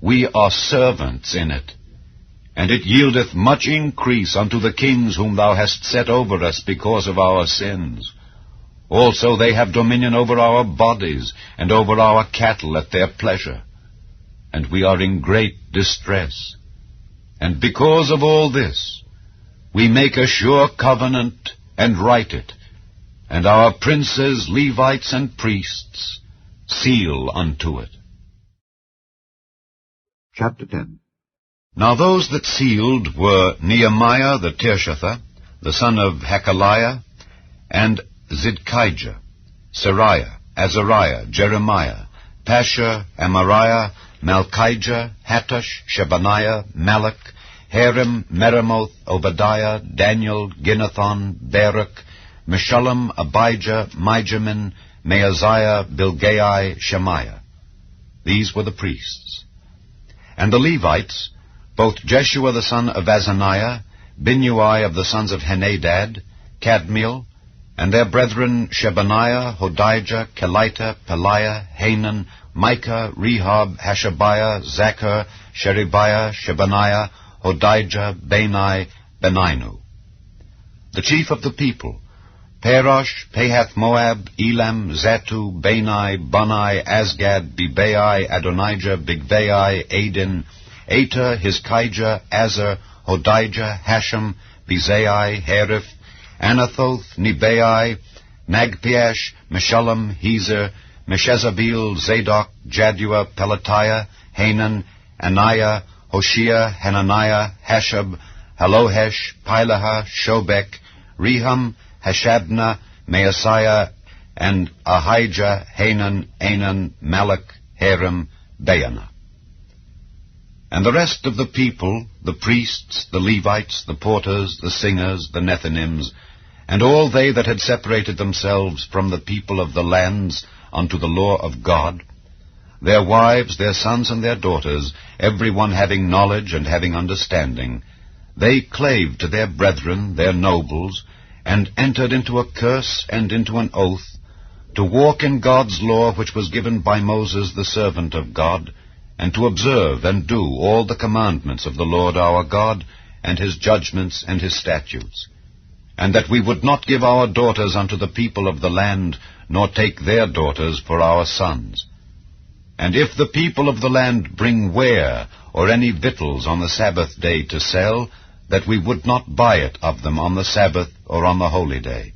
we are servants in it. And it yieldeth much increase unto the kings whom thou hast set over us because of our sins. Also they have dominion over our bodies, and over our cattle at their pleasure. And we are in great distress. And because of all this, we make a sure covenant, and write it, and our princes, Levites, and priests seal unto it. Chapter 10. Now those that sealed were Nehemiah the Tirshatha, the son of Hakaliah, and Zidkijah, Sariah, Azariah, Jeremiah, Pashur, Amariah, Malchijah, Hattush, Shebaniah, Malach, Harim, Meremoth, Obadiah, Daniel, Ginnethon, Baruch, Meshullam, Abijah, Mijamin, Maaziah, Bilgai, Shemaiah. These were the priests. And the Levites, both Jeshua the son of Azaniah, Binnui of the sons of Henadad, Kadmiel, and their brethren Shebaniah, Hodijah, Kelita, Peliah, Hanan, Micah, Rehob, Hashabiah, Zachar, Sherebiah, Shebaniah, Hodijah, Bani, Beninu. The chief of the people, Perosh, Pahath-Moab, Elam, Zatu, Bani, Bunai, Asgad, Bebai, Adonijah, Bigvai, Adin, Ater, Hizkijah, Azer, Hodijah, Hashem, Bezai, Herif, Anathoth, Nebai, Magpiash, Meshullam, Hezer, Meshezabeel, Zadok, Jaddua, Pelatiah, Hanan, Anaiah, Hoshea, Hananiah, Hashab, Halohesh, Pilaha, Shobek, Rehum, Hashabna, Maaseiah, and Ahijah, Hanan, Anan, Malach, Harim, Baanah. And the rest of the people, the priests, the Levites, the porters, the singers, the Nethinims, and all they that had separated themselves from the people of the lands unto the law of God, their wives, their sons, and their daughters, every one having knowledge and having understanding, they clave to their brethren, their nobles, and entered into a curse and into an oath, to walk in God's law which was given by Moses the servant of God, and to observe and do all the commandments of the Lord our God, and his judgments and his statutes, and that we would not give our daughters unto the people of the land, nor take their daughters for our sons. And if the people of the land bring ware or any victuals on the Sabbath day to sell, that we would not buy it of them on the Sabbath or on the holy day,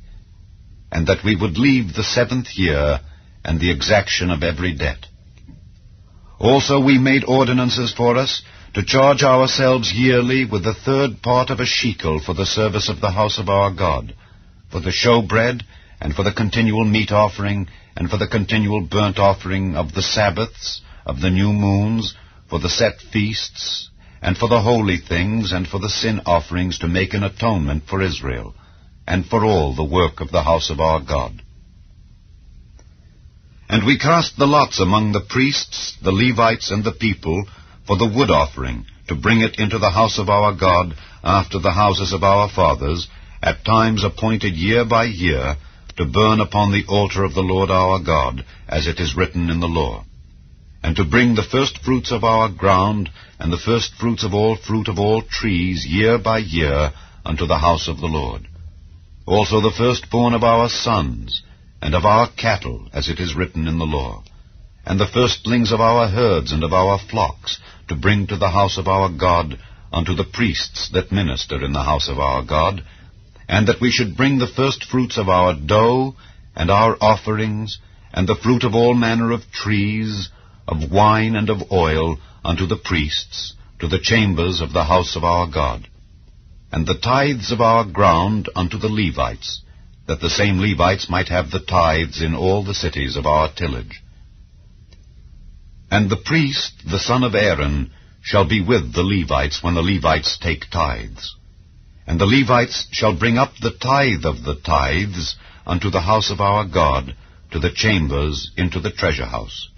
and that we would leave the 7th year and the exaction of every debt. Also we made ordinances for us to charge ourselves yearly with the 3rd part of a shekel for the service of the house of our God, for the showbread, and for the continual meat offering, and for the continual burnt offering of the Sabbaths, of the new moons, for the set feasts, and for the holy things, and for the sin offerings, to make an atonement for Israel, and for all the work of the house of our God. And we cast the lots among the priests, the Levites, and the people, for the wood offering, to bring it into the house of our God, after the houses of our fathers, at times appointed year by year, to burn upon the altar of the Lord our God, as it is written in the law, and to bring the first fruits of our ground, and the first fruits of all fruit of all trees, year by year, unto the house of the Lord. Also the firstborn of our sons, and of our cattle, as it is written in the law, and the firstlings of our herds and of our flocks, to bring to the house of our God, unto the priests that minister in the house of our God, and that we should bring the first fruits of our dough, and our offerings, and the fruit of all manner of trees, of wine and of oil, unto the priests, to the chambers of the house of our God, and the tithes of our ground unto the Levites, that the same Levites might have the tithes in all the cities of our tillage. And the priest, the son of Aaron, shall be with the Levites when the Levites take tithes. And the Levites shall bring up the tithe of the tithes unto the house of our God, to the chambers into the treasure house.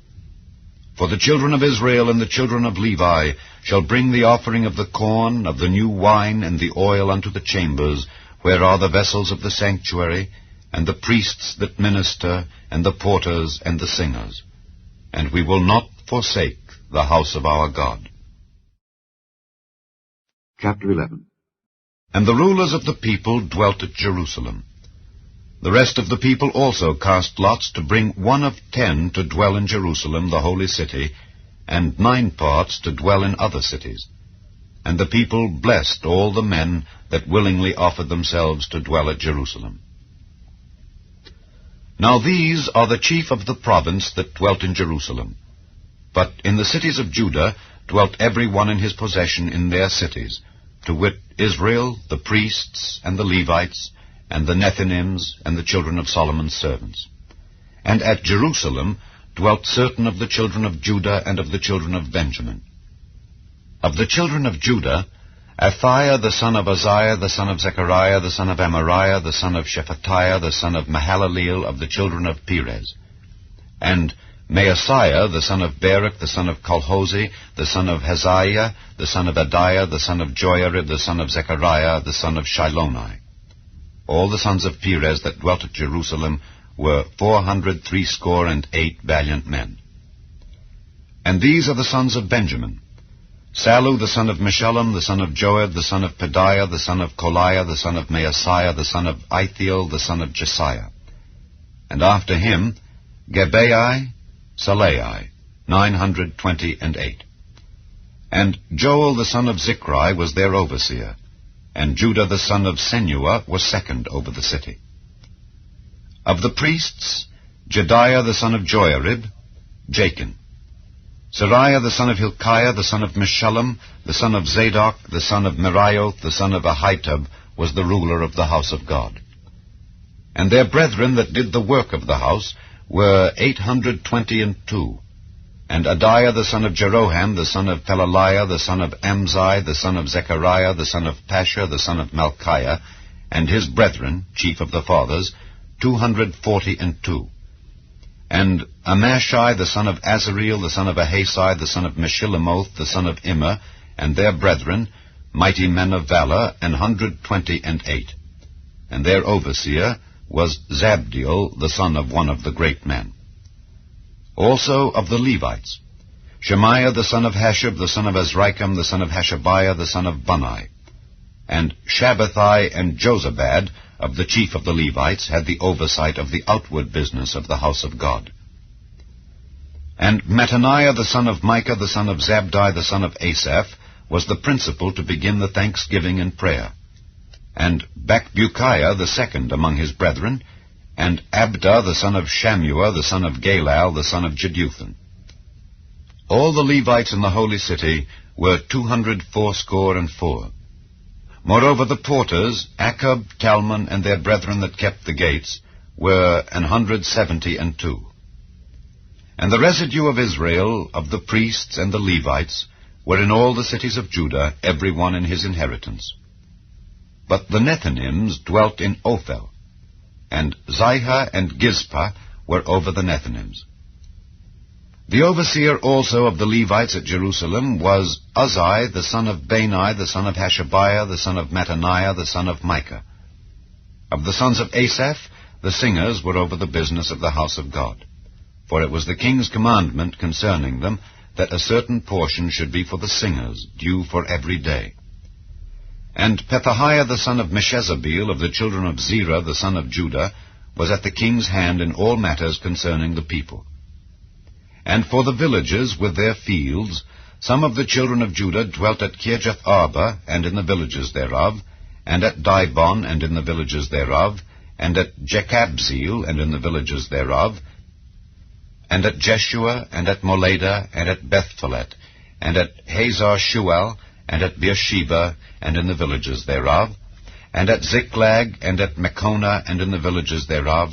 For the children of Israel and the children of Levi shall bring the offering of the corn, of the new wine, and the oil unto the chambers, where are the vessels of the sanctuary, and the priests that minister, and the porters, and the singers. And we will not forsake the house of our God. Chapter 11. And the rulers of the people dwelt at Jerusalem. The rest of the people also cast lots to bring 1 of 10 to dwell in Jerusalem, the holy city, and 9 parts to dwell in other cities. And the people blessed all the men that willingly offered themselves to dwell at Jerusalem. Now these are the chief of the province that dwelt in Jerusalem. But in the cities of Judah dwelt every one in his possession in their cities, to wit, Israel, the priests, and the Levites, and the Nethinims, and the children of Solomon's servants. And at Jerusalem dwelt certain of the children of Judah and of the children of Benjamin. Of the children of Judah, Athiah the son of Uzziah, the son of Zechariah, the son of Amariah, the son of Shephatiah, the son of Mahalaleel, of the children of Perez. And Maaseiah the son of Baruch, the son of Colhozi, the son of Haziah, the son of Adiah, the son of Joiarib, the son of Zechariah, the son of Shiloni. All the sons of Perez that dwelt at Jerusalem were 468 valiant men. And these are the sons of Benjamin: Sallu the son of Meshullam, the son of Joed, the son of Pedaiah, the son of Koliah, the son of Maaseiah, the son of Ithiel, the son of Jesiah. And after him, Gebai, Salai, 928. And Joel the son of Zichri was their overseer, and Judah the son of Senua was second over the city. Of the priests, Jediah the son of Joiarib, Jachin. Seraiah the son of Hilkiah, the son of Meshullam, the son of Zadok, the son of Merioth, the son of Ahitub, was the ruler of the house of God. And their brethren that did the work of the house were 822. And Adiah the son of Jeroham, the son of Pelaliah, the son of Amzai, the son of Zechariah, the son of Pasha, the son of Malchiah, and his brethren, chief of the fathers, 242. And Amashai the son of Azareel, the son of Ahasai, the son of Meshillemoth, the son of Immer, and their brethren, mighty men of valor, 128. And their overseer was Zabdiel, the son of one of the great men. Also of the Levites, Shemaiah the son of Hashab, the son of Azrikam, the son of Hashabiah, the son of Bunai. And Shabbathai and Jozabad, of the chief of the Levites, had the oversight of the outward business of the house of God. And Mattaniah the son of Micah, the son of Zabdi, the son of Asaph, was the principal to begin the thanksgiving and prayer. And Bakbukiah the second among his brethren, and Abda the son of Shammua, the son of Galal, the son of Jeduthun. All the Levites in the holy city were 284. Moreover, the porters, Akkub, Talmon, and their brethren that kept the gates, were 172. And the residue of Israel, of the priests and the Levites, were in all the cities of Judah, every one in his inheritance. But the Nethinims dwelt in Ophel, and Zihah and Gizpah were over the Nethinims. The overseer also of the Levites at Jerusalem was Uzzi, the son of Bani, the son of Hashabiah, the son of Mattaniah, the son of Micah. Of the sons of Asaph, the singers were over the business of the house of God. For it was the king's commandment concerning them that a certain portion should be for the singers, due for every day. And Pethahiah the son of Meshezabeel of the children of Zerah the son of Judah was at the king's hand in all matters concerning the people. And for the villages with their fields, some of the children of Judah dwelt at Kirjath Arba, and in the villages thereof, and at Dibon, and in the villages thereof, and at Jekabzeel, and in the villages thereof, and at Jeshua, and at Moleda, and at Bethphelet, and at Hazar Shual, and at Beersheba, and in the villages thereof, and at Ziklag, and at Mechonah, and in the villages thereof,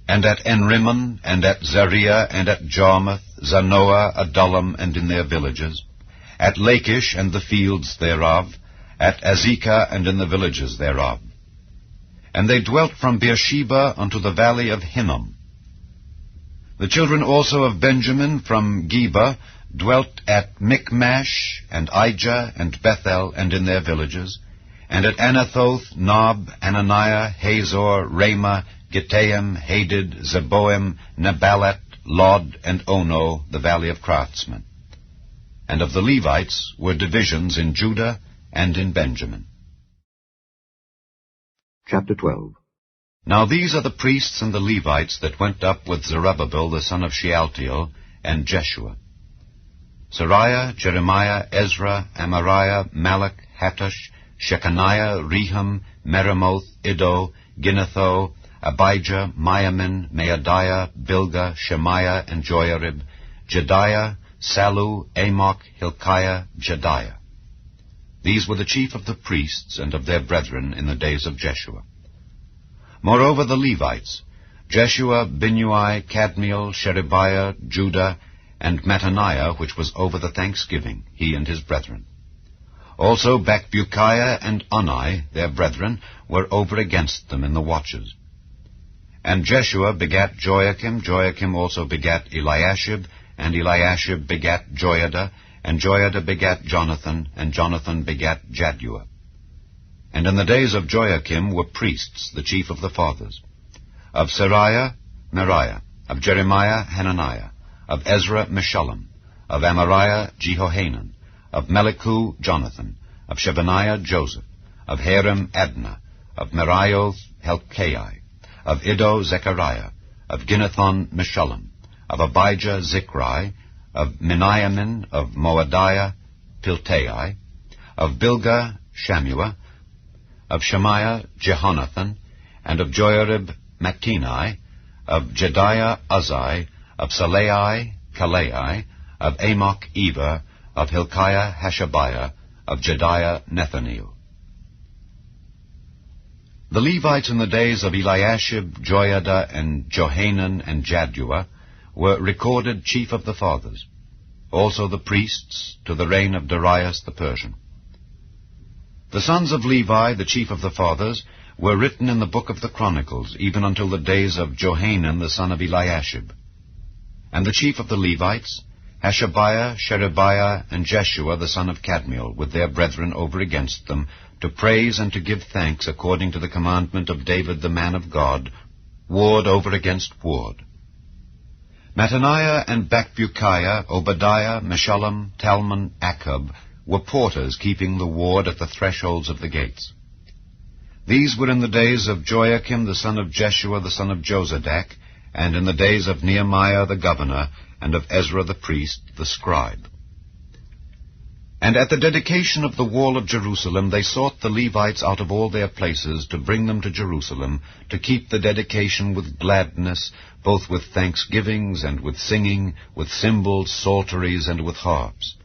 and at Enrimmon, and at Zariah, and at Jarmuth, Zanoah, Adullam, and in their villages, at Lachish, and the fields thereof, at Azekah, and in the villages thereof. And they dwelt from Beersheba unto the valley of Hinnom. The children also of Benjamin from Geba dwelt at Michmash, and Ijah, and Bethel, and in their villages, and at Anathoth, Nob, Ananiah, Hazor, Ramah, Gittaim, Hadid, Zeboim, Nebalat, Lod, and Ono, the valley of craftsmen. And of the Levites were divisions in Judah and in Benjamin. Chapter 12. Now these are the priests and the Levites that went up with Zerubbabel the son of Shealtiel, and Jeshua: Seraiah, Jeremiah, Ezra, Amariah, Malach, Hattush, Shechaniah, Rehum, Meremoth, Iddo, Ginnetho, Abijah, Miamin, Maadiah, Bilgah, Shemaiah, and Joiarib, Jediah, Sallu, Amok, Hilkiah, Jediah. These were the chief of the priests and of their brethren in the days of Jeshua. Moreover the Levites, Jeshua, Binnui, Kadmiel, Sherebiah, Judah, and Mattaniah, which was over the thanksgiving, he and his brethren. Also Bakbukiah and Unni, their brethren, were over against them in the watches. And Jeshua begat Joachim, Joachim also begat Eliashib, and Eliashib begat Joiada, and Joiada begat Jonathan, and Jonathan begat Jaddua. And in the days of Joachim were priests, the chief of the fathers. Of Seraiah, Meriah. Of Jeremiah, Hananiah. Of Ezra, Meshullam. Of Amariah, Jehohanan. of Melichu Jonathan, of Shebaniah Joseph, of Harim Adna, of Merioth Helkai, of Iddo Zechariah, of Ginnethon Meshullam, of Abijah Zichri, of Miniamin, of Moadiah Piltai, of Bilgah Shammua, of Shemaiah Jehonathan, and of Joiarib Mattini, of Jediah Uzzi, of Salai Kalai, of Amok Eber, of Hilkiah Hashabiah, of Jediah Nethaneel. The Levites in the days of Eliashib, Joiada, and Johanan, and Jaddua were recorded chief of the fathers, also the priests, to the reign of Darius the Persian. The sons of Levi, the chief of the fathers, were written in the book of the Chronicles, even until the days of Johanan the son of Eliashib. And the chief of the Levites, Hashabiah, Sherebiah, and Jeshua the son of Kadmiel, with their brethren over against them, to praise and to give thanks according to the commandment of David the man of God, ward over against ward. Mattaniah and Bakbukiah, Obadiah, Meshullam, Talmon, Akub, were porters keeping the ward at the thresholds of the gates. These were in the days of Joachim the son of Jeshua the son of Josadak, and in the days of Nehemiah the governor, and of Ezra the priest, the scribe. And at the dedication of the wall of Jerusalem they sought the Levites out of all their places to bring them to Jerusalem, to keep the dedication with gladness, both with thanksgivings and with singing, with cymbals, psalteries, and with harps.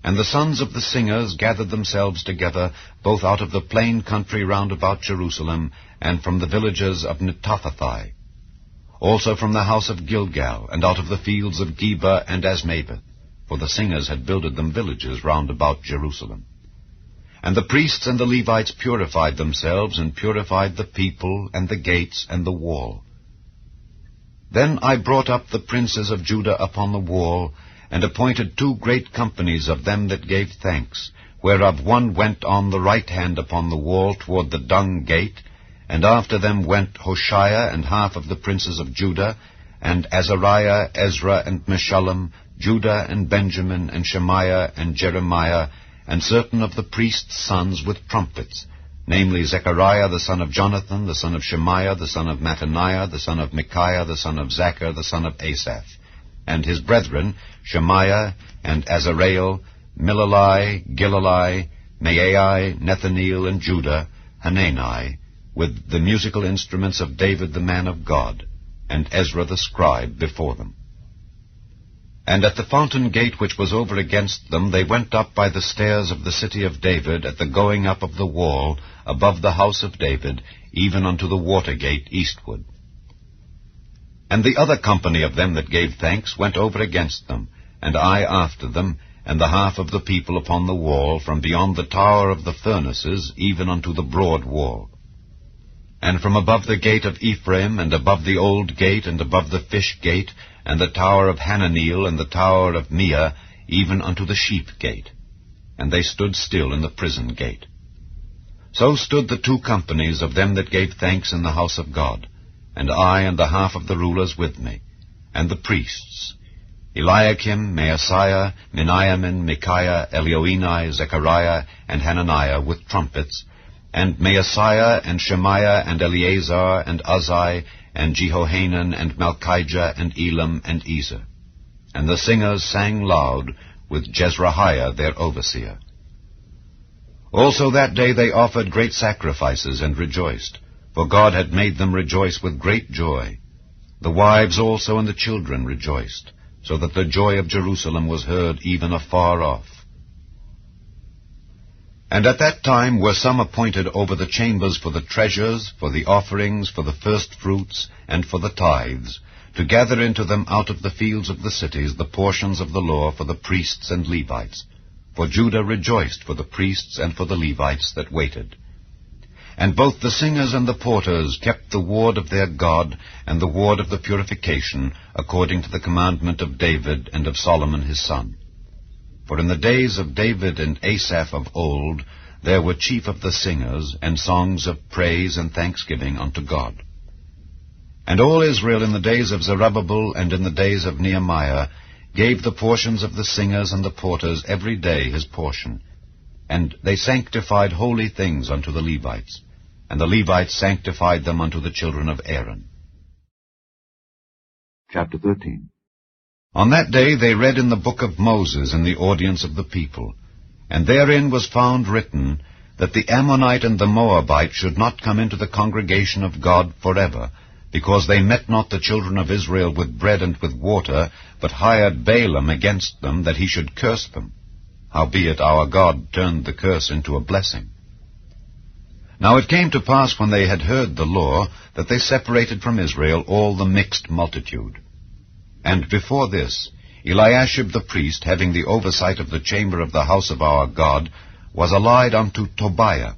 And the sons of the singers gathered themselves together, both out of the plain country round about Jerusalem, and from the villages of Netophathi, also from the house of Gilgal, and out of the fields of Geba and Asmaveth, for the singers had builded them villages round about Jerusalem. And the priests and the Levites purified themselves, and purified the people, and the gates, and the wall. Then I brought up the princes of Judah upon the wall, and appointed 2 great companies of them that gave thanks, whereof one went on the right hand upon the wall toward the dung gate, and after them went Hoshea and half of the princes of Judah, and Azariah, Ezra, and Meshullam, Judah, and Benjamin, and Shemaiah, and Jeremiah, and certain of the priests' sons with trumpets, namely Zechariah the son of Jonathan, the son of Shemaiah, the son of Mattaniah, the son of Micaiah, the son of Zachar, the son of Asaph, and his brethren, Shemaiah, and Azareel, Milalai, Gilalai, Maai, Nethaneel, and Judah, Hanani, with the musical instruments of David the man of God, and Ezra the scribe before them. And at the fountain gate which was over against them, they went up by the stairs of the city of David, at the going up of the wall, above the house of David, even unto the water gate eastward. And the other company of them that gave thanks went over against them, and I after them, and the half of the people upon the wall, from beyond the tower of the furnaces, even unto the broad wall. And from above the gate of Ephraim, and above the old gate, and above the fish gate, and the tower of Hananeel, and the tower of Meah, even unto the sheep gate. And they stood still in the prison gate. So stood the 2 companies of them that gave thanks in the house of God, and I and the half of the rulers with me, and the priests, Eliakim, Maaseiah, Miniamin, Micaiah, Elioenai, Zechariah, and Hananiah with trumpets, and Maaseiah, and Shemaiah, and Eleazar, and Uzzi, and Jehohanan, and Malchijah, and Elam, and Ezer. And the singers sang loud, with Jezrahiah their overseer. Also that day they offered great sacrifices, and rejoiced, for God had made them rejoice with great joy. The wives also and the children rejoiced, so that the joy of Jerusalem was heard even afar off. And at that time were some appointed over the chambers for the treasures, for the offerings, for the firstfruits, and for the tithes, to gather into them out of the fields of the cities the portions of the law for the priests and Levites. For Judah rejoiced for the priests and for the Levites that waited. And both the singers and the porters kept the ward of their God, and the ward of the purification, according to the commandment of David and of Solomon his son. For in the days of David and Asaph of old, there were chief of the singers, and songs of praise and thanksgiving unto God. And all Israel in the days of Zerubbabel and in the days of Nehemiah gave the portions of the singers and the porters every day his portion. And they sanctified holy things unto the Levites, and the Levites sanctified them unto the children of Aaron. Chapter 13. On that day they read in the book of Moses in the audience of the people, and therein was found written that the Ammonite and the Moabite should not come into the congregation of God forever, because they met not the children of Israel with bread and with water, but hired Balaam against them, that he should curse them. Howbeit our God turned the curse into a blessing. Now it came to pass, when they had heard the law, that they separated from Israel all the mixed multitude. And before this, Eliashib the priest, having the oversight of the chamber of the house of our God, was allied unto Tobiah.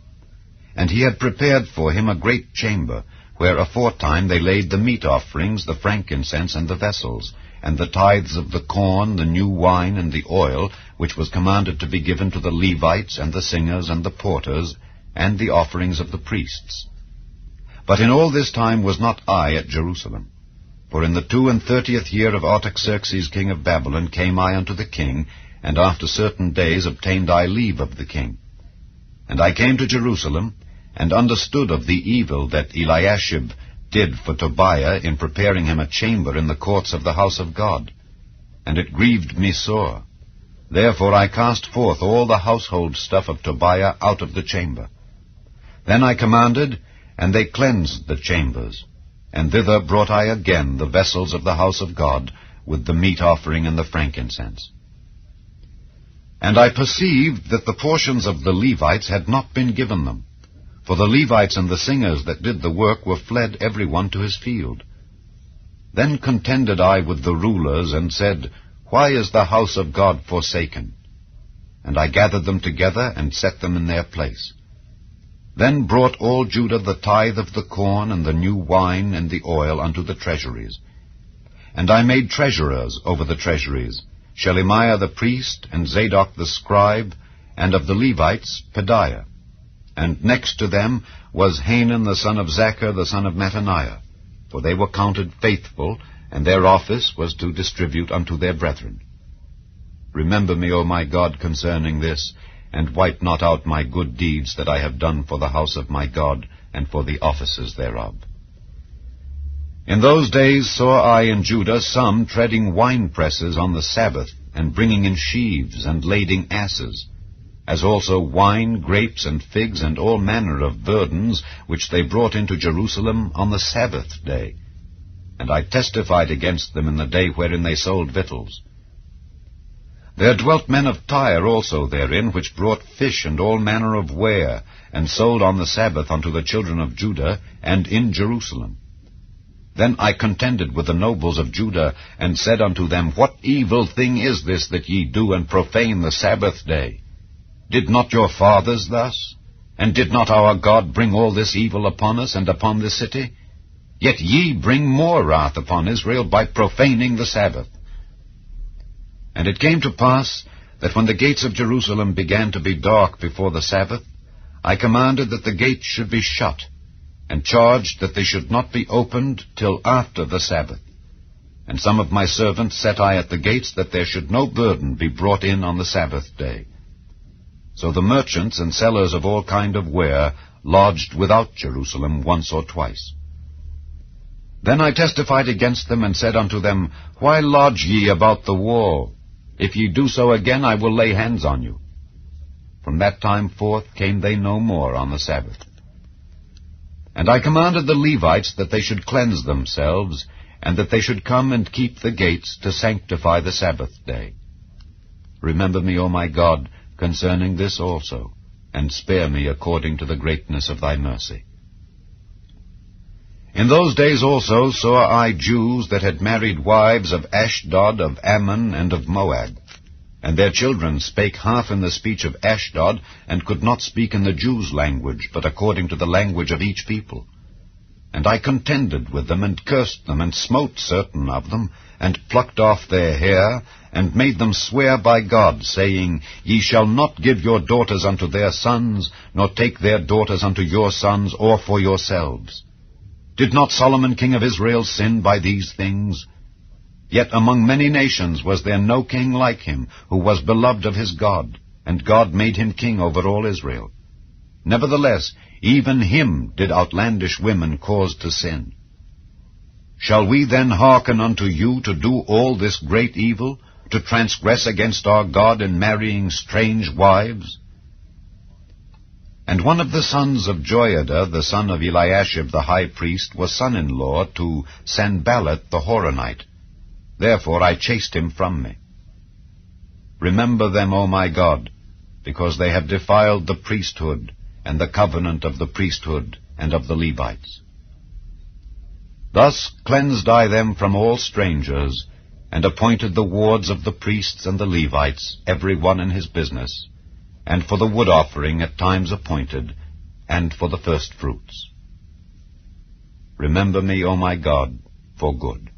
And he had prepared for him a great chamber, where aforetime they laid the meat offerings, the frankincense, and the vessels, and the tithes of the corn, the new wine, and the oil, which was commanded to be given to the Levites, and the singers, and the porters, and the offerings of the priests. But in all this time was not I at Jerusalem. For in the 32nd year of Artaxerxes king of Babylon came I unto the king, and after certain days obtained I leave of the king. And I came to Jerusalem, and understood of the evil that Eliashib did for Tobiah in preparing him a chamber in the courts of the house of God. And it grieved me sore. Therefore I cast forth all the household stuff of Tobiah out of the chamber. Then I commanded, and they cleansed the chambers. And thither brought I again the vessels of the house of God, with the meat offering and the frankincense. And I perceived that the portions of the Levites had not been given them. For the Levites and the singers that did the work were fled every one to his field. Then contended I with the rulers, and said, Why is the house of God forsaken? And I gathered them together, and set them in their place. Then brought all Judah the tithe of the corn, and the new wine, and the oil unto the treasuries. And I made treasurers over the treasuries, Shelemiah the priest, and Zadok the scribe, and of the Levites Pedaiah. And next to them was Hanan the son of Zachar the son of Mattaniah, for they were counted faithful, and their office was to distribute unto their brethren. Remember me, O my God, concerning this, and wipe not out my good deeds that I have done for the house of my God, and for the offices thereof. In those days saw I in Judah some treading winepresses on the Sabbath, and bringing in sheaves, and lading asses, as also wine, grapes, and figs, and all manner of burdens, which they brought into Jerusalem on the Sabbath day. And I testified against them in the day wherein they sold victuals. There dwelt men of Tyre also therein, which brought fish and all manner of ware, and sold on the Sabbath unto the children of Judah, and in Jerusalem. Then I contended with the nobles of Judah, and said unto them, What evil thing is this that ye do, and profane the Sabbath day? Did not your fathers thus? And did not our God bring all this evil upon us, and upon this city? Yet ye bring more wrath upon Israel by profaning the Sabbath. And it came to pass, that when the gates of Jerusalem began to be dark before the Sabbath, I commanded that the gates should be shut, and charged that they should not be opened till after the Sabbath. And some of my servants set I at the gates, that there should no burden be brought in on the Sabbath day. So the merchants and sellers of all kind of ware lodged without Jerusalem once or twice. Then I testified against them, and said unto them, Why lodge ye about the wall? If ye do so again, I will lay hands on you. From that time forth came they no more on the Sabbath. And I commanded the Levites that they should cleanse themselves, and that they should come and keep the gates to sanctify the Sabbath day. Remember me, O my God, concerning this also, and spare me according to the greatness of thy mercy. In those days also saw I Jews that had married wives of Ashdod, of Ammon, and of Moab. And their children spake half in the speech of Ashdod, and could not speak in the Jews' language, but according to the language of each people. And I contended with them, and cursed them, and smote certain of them, and plucked off their hair, and made them swear by God, saying, Ye shall not give your daughters unto their sons, nor take their daughters unto your sons, or for yourselves. Did not Solomon king of Israel sin by these things? Yet among many nations was there no king like him, who was beloved of his God, and God made him king over all Israel. Nevertheless, even him did outlandish women cause to sin. Shall we then hearken unto you to do all this great evil, to transgress against our God in marrying strange wives? And one of the sons of Joiada, the son of Eliashib the high priest, was son-in-law to Sanballat the Horonite. Therefore I chased him from me. Remember them, O my God, because they have defiled the priesthood, and the covenant of the priesthood and of the Levites. Thus cleansed I them from all strangers, and appointed the wards of the priests and the Levites, every one in his business, and for the wood offering at times appointed, and for the firstfruits. Remember me, O my God, for good.